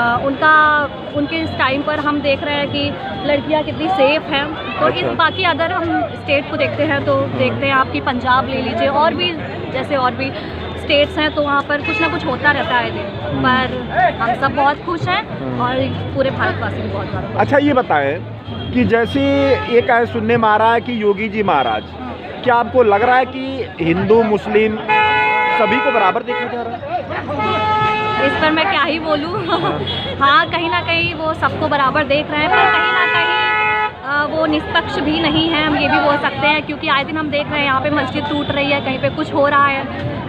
उनके इस टाइम पर हम देख रहे हैं कि लड़कियाँ कितनी सेफ हैं। तो अच्छा। इस बाकी अदर हम स्टेट को देखते हैं, तो देखते हैं आपकी पंजाब ले लीजिए, और भी जैसे और भी स्टेट्स हैं, तो वहाँ पर कुछ ना कुछ होता रहता है दिन। पर हम सब बहुत खुश हैं और पूरे भारतवासी भी बहुत ज़्यादा। अच्छा, ये बताएं कि जैसे एक सुनने में आ रहा है कि योगी जी महाराज, क्या आपको लग रहा है कि हिंदू मुस्लिम सभी को बराबर देखा जा रहा है? इस पर मैं क्या ही बोलूँ। हाँ, कहीं ना कहीं वो सबको बराबर देख रहे हैं, पर कहीं ना कहीं वो निष्पक्ष भी नहीं है, हम ये भी बोल सकते हैं। क्योंकि आए दिन हम देख रहे हैं यहाँ पे मस्जिद टूट रही है, कहीं पे कुछ हो रहा है,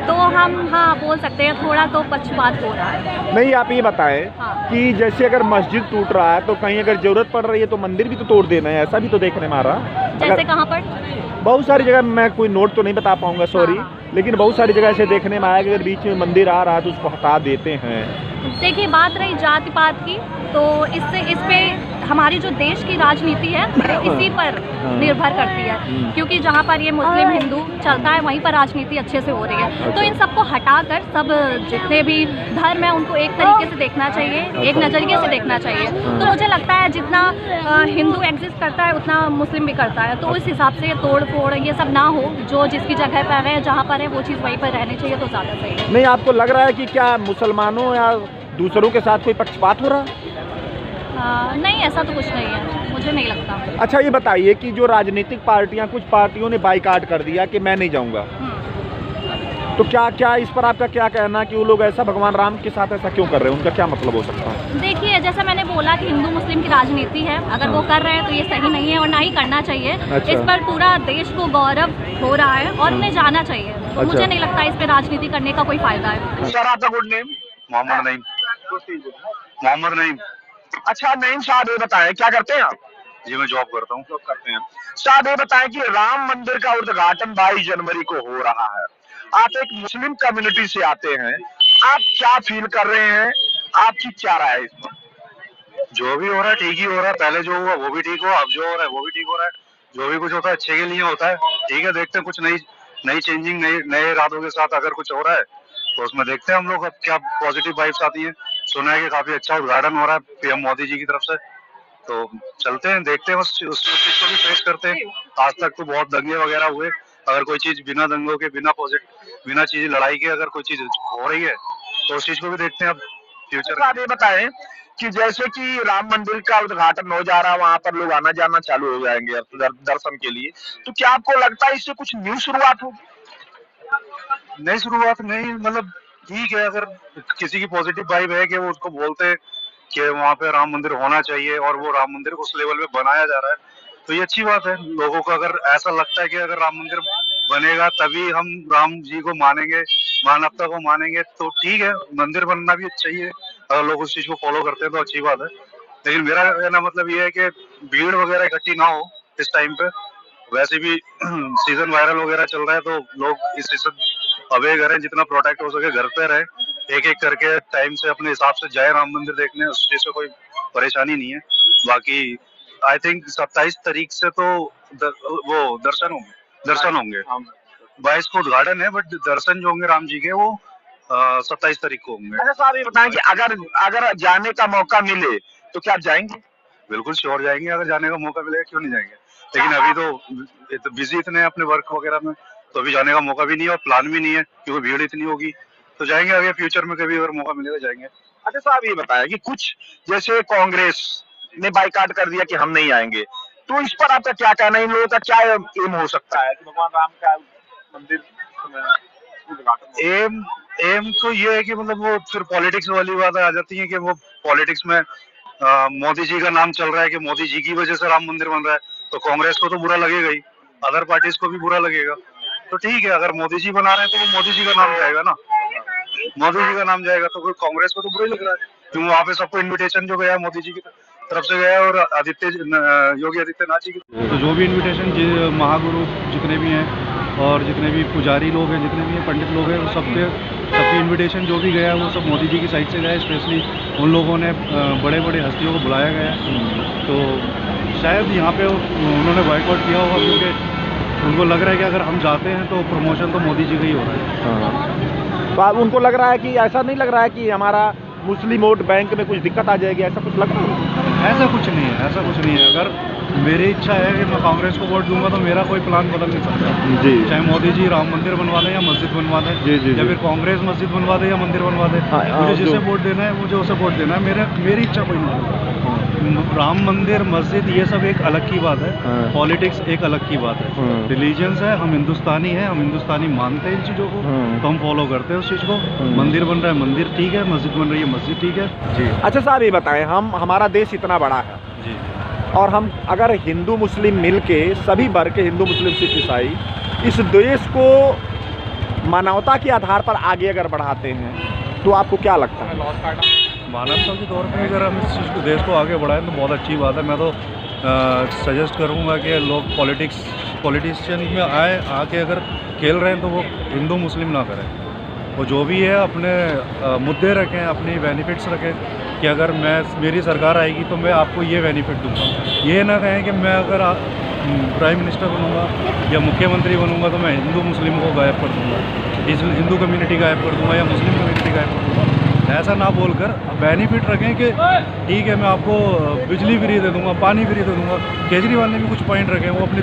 तो हम हाँ बोल सकते हैं थोड़ा तो पक्षपात हो रहा है। नहीं, आप ये बताएं कि जैसे अगर मस्जिद टूट रहा है, तो कहीं अगर जरूरत पड़ रही है तो मंदिर भी तो तोड़ देना है, ऐसा भी तो देखने में आ रहा। जैसे कहाँ पर? बहुत सारी जगह, मैं कोई नोट तो नहीं बता पाऊंगा, सॉरी, लेकिन बहुत सारी जगह ऐसे देखने में आया कि अगर बीच में मंदिर आ रहा है तो उसको हटा देते हैं। देखिए, बात रही जाति पात की, तो इस पे हमारी जो देश की राजनीति है इसी पर निर्भर करती है, क्योंकि जहाँ पर ये मुस्लिम हिंदू चलता है वहीं पर राजनीति अच्छे से हो रही है। तो इन सबको हटाकर सब जितने भी धर्म है उनको एक तरीके से देखना चाहिए, एक नज़रिए से देखना चाहिए। तो मुझे लगता है जितना हिंदू एग्जिस्ट करता है उतना मुस्लिम भी करता है, तो उस हिसाब से तोड़ फोड़ ये सब ना हो, जो जिसकी जगह पर है, जहाँ पर है वो चीज़ वहीं पर रहनी चाहिए, तो ज़्यादा सही है। नहीं, आपको लग रहा है कि क्या मुसलमानों या दूसरों के साथ कोई पक्षपात हो रहा है? नहीं, ऐसा तो कुछ नहीं है, मुझे नहीं लगता। अच्छा, ये बताइए कि जो राजनीतिक पार्टियां, कुछ पार्टियों ने बाइकाट कर दिया कि मैं नहीं जाऊंगा, तो क्या इस पर आपका क्या कहना कि वो लोग ऐसा भगवान राम के साथ ऐसा क्यों कर रहे हैं? उनका क्या मतलब हो सकता है? देखिए, जैसा मैंने बोला कि हिंदू मुस्लिम की राजनीति है, अगर वो कर रहे हैं तो ये सही नहीं है और ना ही करना चाहिए। अच्छा। इस पर पूरा देश को गौरव हो रहा है और उन्हें जाना चाहिए, तो मुझे नहीं लगता इस पर राजनीति करने का कोई फायदा है। सर, आपका गुड नेम? मोहम्मद नईम। मोहम्मद नईम। अच्छा नईम साहब, ये बताएं क्या करते हैं आप? जी, मैं जॉब करता हूँ। जॉब करते हैं। साहब, ये बताएं कि राम मंदिर का उद्घाटन 22 जनवरी को हो रहा है, आप एक मुस्लिम कम्युनिटी से आते हैं, आप क्या फील कर रहे हैं, आपकी क्या राय है इस पर? जो भी हो रहा है ठीक ही हो रहा है, पहले जो हुआ वो भी ठीक हो, अब जो हो रहा है वो भी ठीक हो रहा है। जो भी कुछ होता है अच्छे के लिए होता है, ठीक है। देखते हैं कुछ नई चेंजिंग, नए इरादों के साथ अगर कुछ हो रहा है तो उसमें देखते हैं हम लोग अब क्या पॉजिटिव वाइब्स आती हैं। सुना है कि काफी अच्छा उद्घाटन हो रहा है पीएम मोदी जी की तरफ से, तो चलते हैं, देखते हैं, उस चीज को भी फेस करते हैं। आज तक तो बहुत दंगे वगैरह हुए, अगर कोई चीज बिना दंगों के, बिना चीज लड़ाई के अगर कोई चीज हो रही है तो उस चीज को भी देखते हैं अब फ्यूचर। आप ये बताएं कि जैसे कि राम मंदिर का उद्घाटन हो जा रहा है, वहां पर लोग आना जाना चालू हो जाएंगे अब दर्शन के लिए, तो क्या आपको लगता है इससे कुछ न्यू शुरुआत होगी? नई शुरुआत नहीं, मतलब ठीक है, अगर किसी की पॉजिटिव वाइब है कि वो उसको बोलते हैं कि वहाँ पे राम मंदिर होना चाहिए और वो राम मंदिर उस लेवल पे बनाया जा रहा है, तो ये अच्छी बात है। लोगों को अगर ऐसा लगता है कि अगर राम मंदिर बनेगा तभी हम राम जी को मानेंगे, मानवता को मानेंगे, तो ठीक है, मंदिर बनना भी चाहिए। अगर लोग उस चीज को फॉलो करते हैं तो अच्छी बात है। लेकिन मेरा कहना मतलब ये है कि भीड़ वगैरह इकट्ठी ना हो इस टाइम पे। वैसे भी सीजन वायरल वगैरह चल रहा है, तो लोग इस सीजन अवे करें, जितना प्रोटेक्ट हो सके घर पे रहे, एक एक करके टाइम से अपने हिसाब से जाए राम मंदिर देखने, उस चीज से कोई परेशानी नहीं है। बाकी आई थिंक 27 तारीख से तो वो दर्शन होंगे। 22 को उद्घाटन है, बट दर्शन जो होंगे राम जी के वो 27 तारीख को होंगे। अच्छा साहब, ये बताएं कि अगर जाने का मौका मिले तो क्या आप जाएंगे? बिल्कुल श्योर जाएंगे, अगर जाने का मौका मिलेगा क्यों नहीं जाएंगे। लेकिन अभी तो बिजी इतने अपने वर्क वगैरह में, तो अभी जाने का मौका भी नहीं है और प्लान भी नहीं है, क्योंकि भीड़ इतनी होगी। तो जाएंगे आगे फ्यूचर में, कभी अगर मौका मिलेगा जाएंगे। अच्छा साहब, ये बताया कि कुछ जैसे कांग्रेस ने बाइकाट कर दिया कि हम नहीं आएंगे, तो इस पर आपका क्या कहना है? इन लोगों का क्या एम हो सकता है कि भगवान राम का मंदिर एम तो ये है कि मतलब वो फिर पॉलिटिक्स वाली बात आ जाती है कि वो पॉलिटिक्स में मोदी जी का नाम चल रहा है कि मोदी जी की वजह से राम मंदिर बन रहा है, तो कांग्रेस को तो बुरा लगेगा ही, अदर पार्टीज को भी बुरा लगेगा। तो ठीक है, अगर मोदी जी बना रहे हैं तो वो मोदी जी का नाम जाएगा ना, मोदी जी का नाम जाएगा, तो फिर कांग्रेस को तो बुरा ही लग रहा है, क्योंकि वहाँ पे सबको इन्विटेशन जो गया है मोदी जी की तरफ से गया है और योगी आदित्यनाथ जी की। तो जो भी इन्विटेशन महागुरु जितने भी हैं और जितने भी पुजारी लोग हैं, जितने भी हैं पंडित लोग हैं, सबकी इन्विटेशन जो भी गया है वो सब मोदी जी की साइड से गया है। स्पेशली उन लोगों ने बड़े बड़े हस्तियों को बुलाया गया है, तो शायद यहाँ पे उन्होंने बॉयकॉट किया होगा, क्योंकि उनको लग रहा है कि अगर हम जाते हैं तो प्रमोशन तो मोदी जी का ही हो रहा है। तो अब उनको लग रहा है कि ऐसा नहीं लग रहा है कि हमारा मुस्लिम वोट बैंक में कुछ दिक्कत आ जाएगी, ऐसा कुछ लग रहा है? ऐसा कुछ नहीं है, ऐसा कुछ नहीं है। अगर मेरी इच्छा है कि मैं कांग्रेस को वोट दूंगा तो मेरा कोई प्लान बदल नहीं सकता जी। चाहे मोदी जी राम मंदिर बनवा दें या मस्जिद बनवा दें, या फिर कांग्रेस मस्जिद बनवा दे या मंदिर बनवा दे, मुझे जिसे वोट देना है मुझे उसे वोट देना है। मेरी इच्छा कोई नहीं। राम मंदिर, मस्जिद, ये सब एक अलग की बात है, पॉलिटिक्स एक अलग की बात है। रिलीजियंस है, हम हिंदुस्तानी हैं, हम हिंदुस्तानी मानते हैं इन चीज़ों को, तो हम फॉलो करते हैं उस चीज़ को। मंदिर बन रहा है मंदिर ठीक है, मस्जिद बन रही है मस्जिद ठीक है जी। अच्छा साहब, ये बताएं, हमारा देश इतना बड़ा है जी, और हम अगर हिंदू मुस्लिम मिल के सभी वर्ग के हिंदू मुस्लिम सिख ईसाई इस देश को मानवता के आधार पर आगे अगर बढ़ाते हैं तो आपको क्या लगता है? मानवता के तौर पे अगर हम इस चीज़ को, देश को आगे बढ़ाएं तो बहुत अच्छी बात है। मैं तो सजेस्ट करूंगा कि लोग पॉलिटिशियन में आके अगर खेल रहे हैं तो वो हिंदू मुस्लिम ना करें, वो जो भी है अपने मुद्दे रखें, अपनी बेनिफिट्स रखें कि अगर मेरी सरकार आएगी तो मैं आपको ये बेनिफिट दूंगा। ये ना कहें कि मैं अगर प्राइम मिनिस्टर बनूंगा या मुख्यमंत्री बनूंगा तो मैं हिंदू मुस्लिम को गायब कर दूंगा, हिंदू कम्युनिटी गायब कर दूंगा या मुस्लिम कम्युनिटी गायब कर दूंगा। ऐसा ना बोलकर बेनिफिट रखें कि ठीक है मैं आपको बिजली फ्री दे दूंगा, पानी फ्री दे दूंगा। केजरीवाल ने भी कुछ पॉइंट रखे, वो अपनी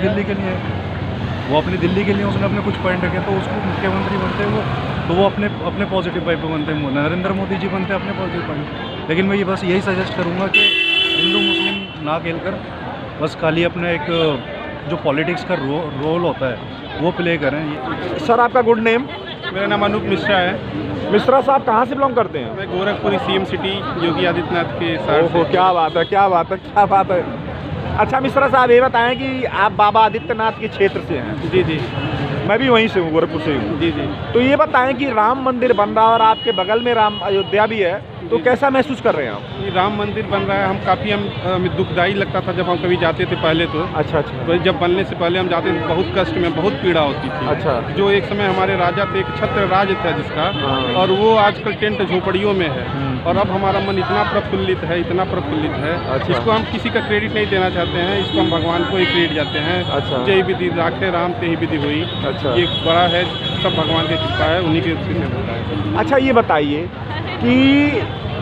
दिल्ली के लिए उसने अपने कुछ पॉइंट रखे, तो उसको मुख्यमंत्री बनते हैं तो वो अपने पॉजिटिव पॉइंट पे बनते हैं। नरेंद्र मोदी जी बनते हैं अपने पॉजिटिव पॉइंट। लेकिन मैं ये बस यही सजेस्ट करूँगा कि हिंदू मुस्लिम ना खेलकर बस खाली अपना एक जो पॉलिटिक्स का रोल होता है वो प्ले करें। सर आपका गुड नेम? मेरा नाम अनूप मिश्रा है। मिश्रा साहब कहाँ से बिलोंग करते हैं? मैं गोरखपुरी CM सिटी योगी आदित्यनाथ के साथ। क्या बात है, क्या बात है, क्या बात है। अच्छा मिश्रा साहब ये बताएं कि आप बाबा आदित्यनाथ के क्षेत्र से हैं? जी जी, मैं भी वहीं से हूँ, गोरखपुर से हूँ। जी जी। तो ये बताएं कि राम मंदिर बन रहा है और आपके बगल में अयोध्या भी है, तो कैसा महसूस कर रहे हैं आप? ये राम मंदिर बन रहा है, हम काफ़ी हमें दुखदाई लगता था जब हम कभी जाते थे पहले तो। अच्छा। तो जब बनने से पहले हम जाते थे बहुत कष्ट में, बहुत पीड़ा होती थी। अच्छा। जो एक समय हमारे राजा थे, एक छत्र राज था जिसका, और वो आजकल टेंट झोपड़ियों में है। और अब हमारा मन इतना प्रफुल्लित है, इतना प्रफुल्लित है। अच्छा। इसको हम किसी का क्रेडिट नहीं देना चाहते हैं, इसको हम भगवान को ही क्रेडिट जाते हैं। अच्छा। जय विधि राखे राम ते ही विधि हुई। अच्छा। ये बड़ा है, सब भगवान की कृपा है, उन्हीं के से होता है। अच्छा ये बताइए कि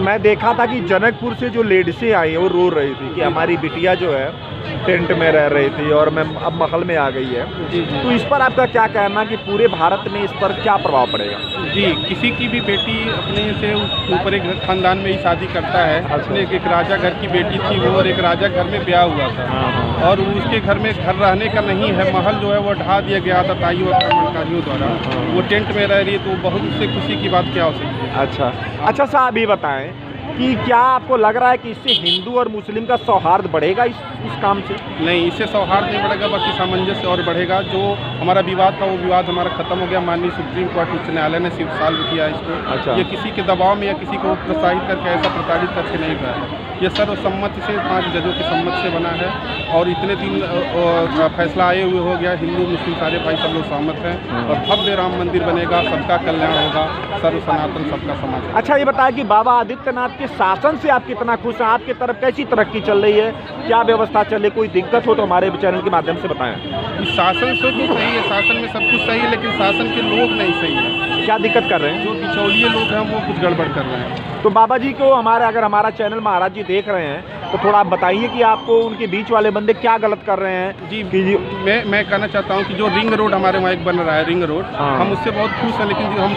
मैं देखा था कि जनकपुर से जो लेडीसें आई वो रो रही थी कि हमारी बिटिया जो है टेंट में रह रही थी और मैं अब महल में आ गई है। जी जी। तो इस पर आपका क्या कहना कि पूरे भारत में इस पर क्या प्रभाव पड़ेगा? जी, किसी की भी बेटी अपने से ऊपर एक खानदान में ही शादी करता है। अपने एक राजा घर की बेटी थी वो, और एक राजा घर में ब्याह हुआ था, और उसके घर में घर रहने का नहीं है, महल जो है वो ढा दिया गया था ताइयों और आक्रमणकारियों द्वारा। वो टेंट में रह रही है, तो बहुत उससे खुशी की बात क्या हो सकती है। अच्छा साहब ये बताएं कि क्या आपको लग रहा है कि इससे हिंदू और मुस्लिम का सौहार्द बढ़ेगा इस काम से? नहीं, इससे सौहार्द नहीं बढ़ेगा, बल्कि सामंजस्य और बढ़ेगा। जो हमारा विवाद था वो विवाद हमारा खत्म हो गया। माननीय सुप्रीम कोर्ट उच्च न्यायालय ने सिर्फ सॉल्व किया इसको। अच्छा। ये किसी के दबाव में या किसी को प्रोत्साहित करके ऐसा प्रताड़ित करके नहीं हुआ है। ये सर्वसम्मति से 5 जजों की सम्मति से बना है, और इतने दिन फैसला आए हुए हो गया। हिंदू मुस्लिम सारे भाई सब लोग सहमत हैं, और भव्य राम मंदिर बनेगा, सबका कल्याण होगा, सर्व सनातन सबका समाज। अच्छा ये बताया कि बाबा आदित्यनाथ के शासन से आप कितना खुश हैं? आपकी तरफ कैसी तरक्की चल रही है, क्या व्यवस्था चल रही, कोई दिक्कत हो तो हमारे चैनल के माध्यम से बताएं। इस शासन से तो सही है, शासन में सब कुछ सही है, लेकिन शासन के लोग नहीं सही है। क्या दिक्कत कर रहे हैं? जो बिचौलिए लोग हैं वो कुछ गड़बड़ कर रहे हैं। तो बाबा जी को अगर हमारा चैनल महाराज जी देख रहे हैं तो थोड़ा आप बताइए कि आपको उनके बीच वाले बंदे क्या गलत कर रहे हैं। जी, मैं कहना चाहता हूँ कि जो रिंग रोड हमारे वहाँ एक बन रहा है, रिंग रोड, हम उससे बहुत खुश हैं, लेकिन जो हम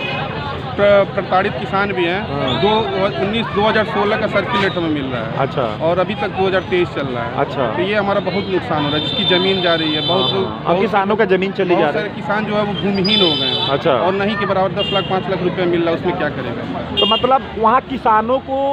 प्रताड़ित किसान भी हैं। 2016 का सर्कुलेट हमें मिल रहा है। अच्छा। और अभी तक 2023 चल रहा है। अच्छा। तो ये हमारा बहुत नुकसान हो रहा है, जिसकी जमीन जा रही है। बहुत किसानों का जमीन चली जा रही है। किसान जो है वो भूमिहीन हो गए हैं। अच्छा। और नहीं के बराबर 10 लाख 5 लाख रुपया मिल रहा है, उसमें क्या करेगा? तो मतलब वहाँ किसानों को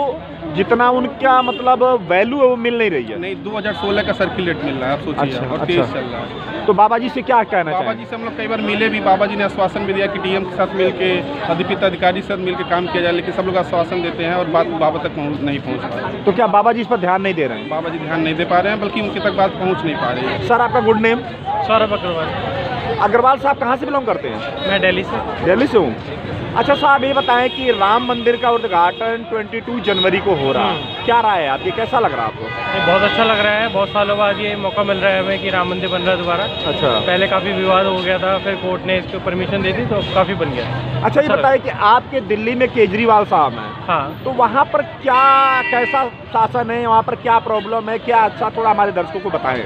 जितना उनका मतलब वैल्यू है वो मिल नहीं रही है। नहीं, 2016 का सर्कुलेट मिल रहा है, आप सोचिए। अच्छा, और 23 चल रहा है। तो बाबा जी से क्या कहना चाहिए? बाबा जी से हम लोग कई बार मिले भी, बाबा जी ने आश्वासन भी दिया कि DM के साथ मिलके, अधिपित अधिकारी के साथ मिलकर काम किया जाए, लेकिन सब लोग आश्वासन देते हैं और बात बाबा तक नहीं पहुँच पा रही। तो क्या बाबा जी इस पर ध्यान नहीं दे रहे हैं? बाबा जी ध्यान नहीं दे पा रहे हैं, बल्कि उनके तक बात पहुँच नहीं पा रही है। सर आपका गुड नेम? सौरभ अग्रवाल। अग्रवाल साहब कहाँ से बिलोंग करते हैं? मैं दिल्ली से। दिल्ली से हूँ। अच्छा साहब ये बताएं कि राम मंदिर का उद्घाटन 22 जनवरी को हो रहा है, क्या राय है आपकी, कैसा लग रहा है आपको? बहुत अच्छा लग रहा है, बहुत सालों बाद ये मौका मिल रहा है हमें कि राम मंदिर बन रहा है दोबारा। अच्छा। पहले काफ़ी विवाद हो गया था, फिर कोर्ट ने इसको परमिशन दे दी तो काफ़ी बन गया। अच्छा ये बताएं कि आपके दिल्ली में केजरीवाल साहब हैं। हाँ। तो वहाँ पर कैसा शासन है, वहाँ पर क्या प्रॉब्लम है, क्या अच्छा, थोड़ा हमारे दर्शकों को बताएं।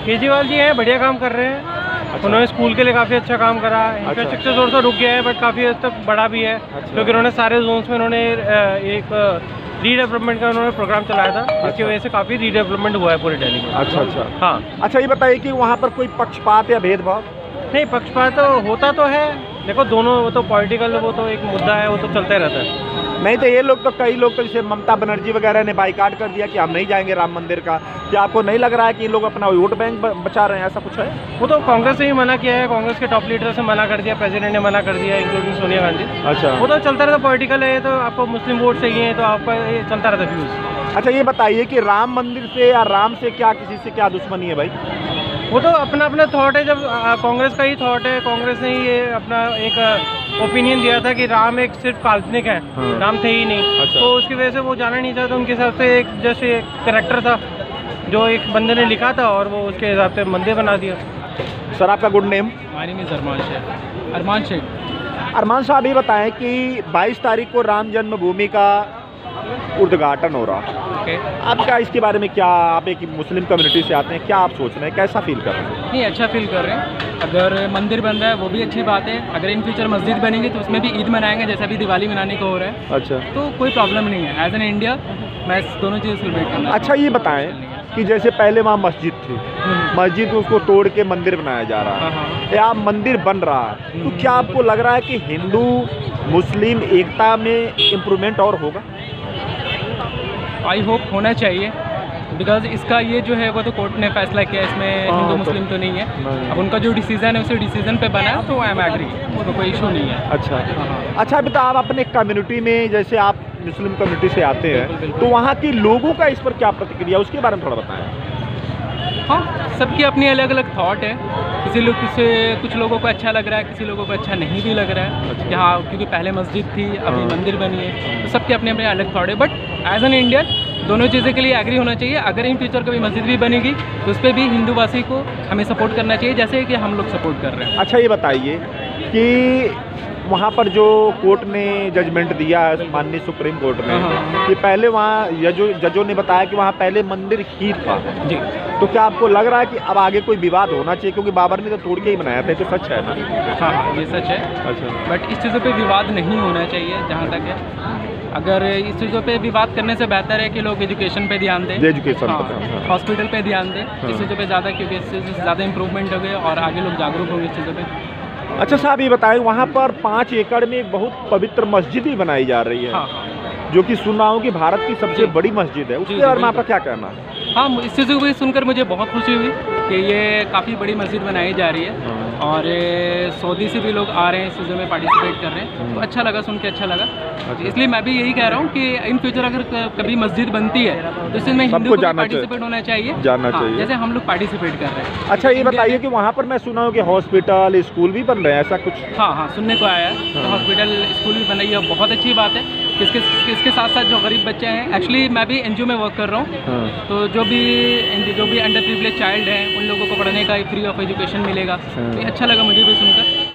केजरीवाल जी हैं, बढ़िया काम कर रहे हैं। अच्छा। उन्होंने स्कूल के लिए काफ़ी अच्छा काम करा। इंफ्रास्ट्रक्चर थोड़ा सा रुक गया है, बट काफ़ी हद तक बड़ा भी है। अच्छा। क्योंकि उन्होंने सारे जोन्स में उन्होंने एक रीडेवलपमेंट का उन्होंने प्रोग्राम चलाया था, जिसकी वजह से काफ़ी रीडेवलपमेंट हुआ है पूरे दिल्ली में। अच्छा अच्छा। हाँ। अच्छा ये बताइए कि वहाँ पर कोई पक्षपात या भेदभाव? नहीं, पक्षपात तो होता तो है, देखो दोनों, वो तो पॉलिटिकल, वो तो एक मुद्दा है, वो तो चलता ही रहता है। नहीं तो ये लोग तो, कई लोग तो जैसे ममता बनर्जी वगैरह ने बाइकाट कर दिया कि हम नहीं जाएंगे राम मंदिर का। क्या आपको नहीं लग रहा है कि ये लोग अपना वोट बैंक बचा रहे हैं, ऐसा कुछ है? वो तो कांग्रेस से ही मना किया है, कांग्रेस के टॉप लीडर से मना कर दिया, प्रेसिडेंट ने मना कर दिया, इंक्लूडिंग सोनिया गांधी। अच्छा। वो तो चलता रहता, पॉलिटिकल है, तो आपको मुस्लिम वोट चाहिए है तो आपका ये चलता रहता व्यूज। अच्छा ये बताइए कि राम मंदिर से या राम से क्या, किसी से क्या दुश्मनी है भाई? वो तो अपना अपना थॉट है, जब कांग्रेस का ही थॉट है, कांग्रेस ने ही ये अपना एक ओपिनियन दिया था कि राम एक सिर्फ काल्पनिक है, राम थे ही नहीं। अच्छा। तो उसकी वजह से वो जाना नहीं चाहता, उनके हिसाब से एक जस्ट एक करेक्टर था जो एक बंदे ने लिखा था और वो उसके हिसाब से मंदिर बना दिया। सर आपका good name? My name is Arman Shaikh. Arman साहब ये बताएं कि 22 तारीख को राम जन्मभूमि का उद्घाटन हो रहा, आपका इसके बारे में क्या, आप एक मुस्लिम कम्युनिटी से आते हैं, क्या आप सोच रहे हैं, कैसा फील कर रहे हैं? नहीं, अच्छा फील कर रहे हैं। अगर मंदिर बन रहा है वो भी अच्छी बात है, अगर इन फ्यूचर मस्जिद बनेंगी तो उसमें भी ईद मनाएंगे जैसा भी दिवाली मनाने को हो रहा है। अच्छा, तो कोई प्रॉब्लम नहीं है। एज एन इंडिया मैं दोनों चीज़ सेलिब्रेट करना। अच्छा ये बताएं कि जैसे पहले वहाँ मस्जिद थी, मस्जिद उसको तोड़ के मंदिर बनाया जा रहा है, या मंदिर बन रहा है, तो क्या आपको लग रहा है कि हिंदू मुस्लिम एकता में इम्प्रूवमेंट और होगा? आई होप होना चाहिए, बिकॉज इसका ये जो है वो तो कोर्ट ने फैसला किया, इसमें हिंदू मुस्लिम तो नहीं है। अब उनका जो डिसीजन है उसी डिसीजन पे बना है, तो आई एम एग्री, तो कोई इशू नहीं है। अच्छा अच्छा, अभी तो आप अपने कम्युनिटी में, जैसे आप मुस्लिम कम्युनिटी से आते हैं, तो वहाँ के लोगों का इस पर क्या प्रतिक्रिया, उसके बारे में थोड़ा बताएं। हाँ, सबकी अपनी अलग अलग थॉट है। कुछ लोगों को अच्छा लग रहा है, किसी लोगों को अच्छा नहीं भी लग रहा है कि हाँ, क्योंकि पहले मस्जिद थी अभी मंदिर बनी है, तो सबके अपने अपने अलग थॉट है। बट एज एन इंडियन दोनों चीज़ें के लिए एग्री होना चाहिए। अगर इन फ्यूचर कभी मस्जिद भी बनेगी तो उस पर भी हिंदूवासी को हमें सपोर्ट करना चाहिए, जैसे कि हम लोग सपोर्ट कर रहे हैं। अच्छा ये बताइए कि वहाँ पर जो कोर्ट ने जजमेंट दिया है, माननीय सुप्रीम कोर्ट ने, कि पहले वहाँ जजों ने बताया कि वहाँ पहले मंदिर ही था जी, तो क्या आपको लग रहा है कि अब आगे कोई विवाद होना चाहिए, क्योंकि बाबर ने तो तोड़ के ही बनाया था, तो सच है ना? हाँ, ये सच है। अच्छा, बट इस चीज़ों पे विवाद नहीं होना चाहिए जहाँ तक है। अगर इस चीज़ों पे विवाद करने से बेहतर है कि लोग एजुकेशन पे ध्यान दें, एजुकेशन हॉस्पिटल पे ध्यान दें, इस चीज़ों पे ज़्यादा, क्योंकि इससे ज़्यादा इंप्रूवमेंट हो गए और आगे लोग जागरूक होंगे इस चीज़ों पे। अच्छा साहब ये बताएं, वहाँ पर 5 एकड़ में एक बहुत पवित्र मस्जिद भी बनाई जा रही है, जो कि सुन रहा हूँ कि भारत की सबसे बड़ी मस्जिद है, उसके बारे में आपका क्या कहना है? हाँ, इस चीज़ को भी सुनकर मुझे बहुत खुशी हुई कि ये काफ़ी बड़ी मस्जिद बनाई जा रही है और सऊदी से भी लोग आ रहे हैं, इस चीज़ों में पार्टिसिपेट कर रहे हैं, तो अच्छा लगा, सुन के अच्छा लगा। इसलिए मैं भी यही कह रहा हूँ कि इन फ्यूचर अगर कभी मस्जिद बनती है तो इसमें हिंदू को पार्टिसिपेट होना चाहिए, जानना चाहिए, जैसे हम लोग पार्टिसिपेट कर रहे हैं। अच्छा ये बताइए कि वहाँ पर मैं सुना हूँ कि हॉस्पिटल स्कूल भी बन रहे हैं, ऐसा कुछ? हाँ, सुनने को आया है, तो हॉस्पिटल स्कूल भी बनाई है, बहुत अच्छी बात है। इसके साथ साथ जो गरीब बच्चे हैं, एक्चुअली मैं भी एनजीओ में वर्क कर रहा हूँ, तो जो भी अंडर प्रिविलेज चाइल्ड हैं उन लोगों को पढ़ने का फ्री ऑफ एजुकेशन मिलेगा, तो अच्छा लगा मुझे भी सुनकर।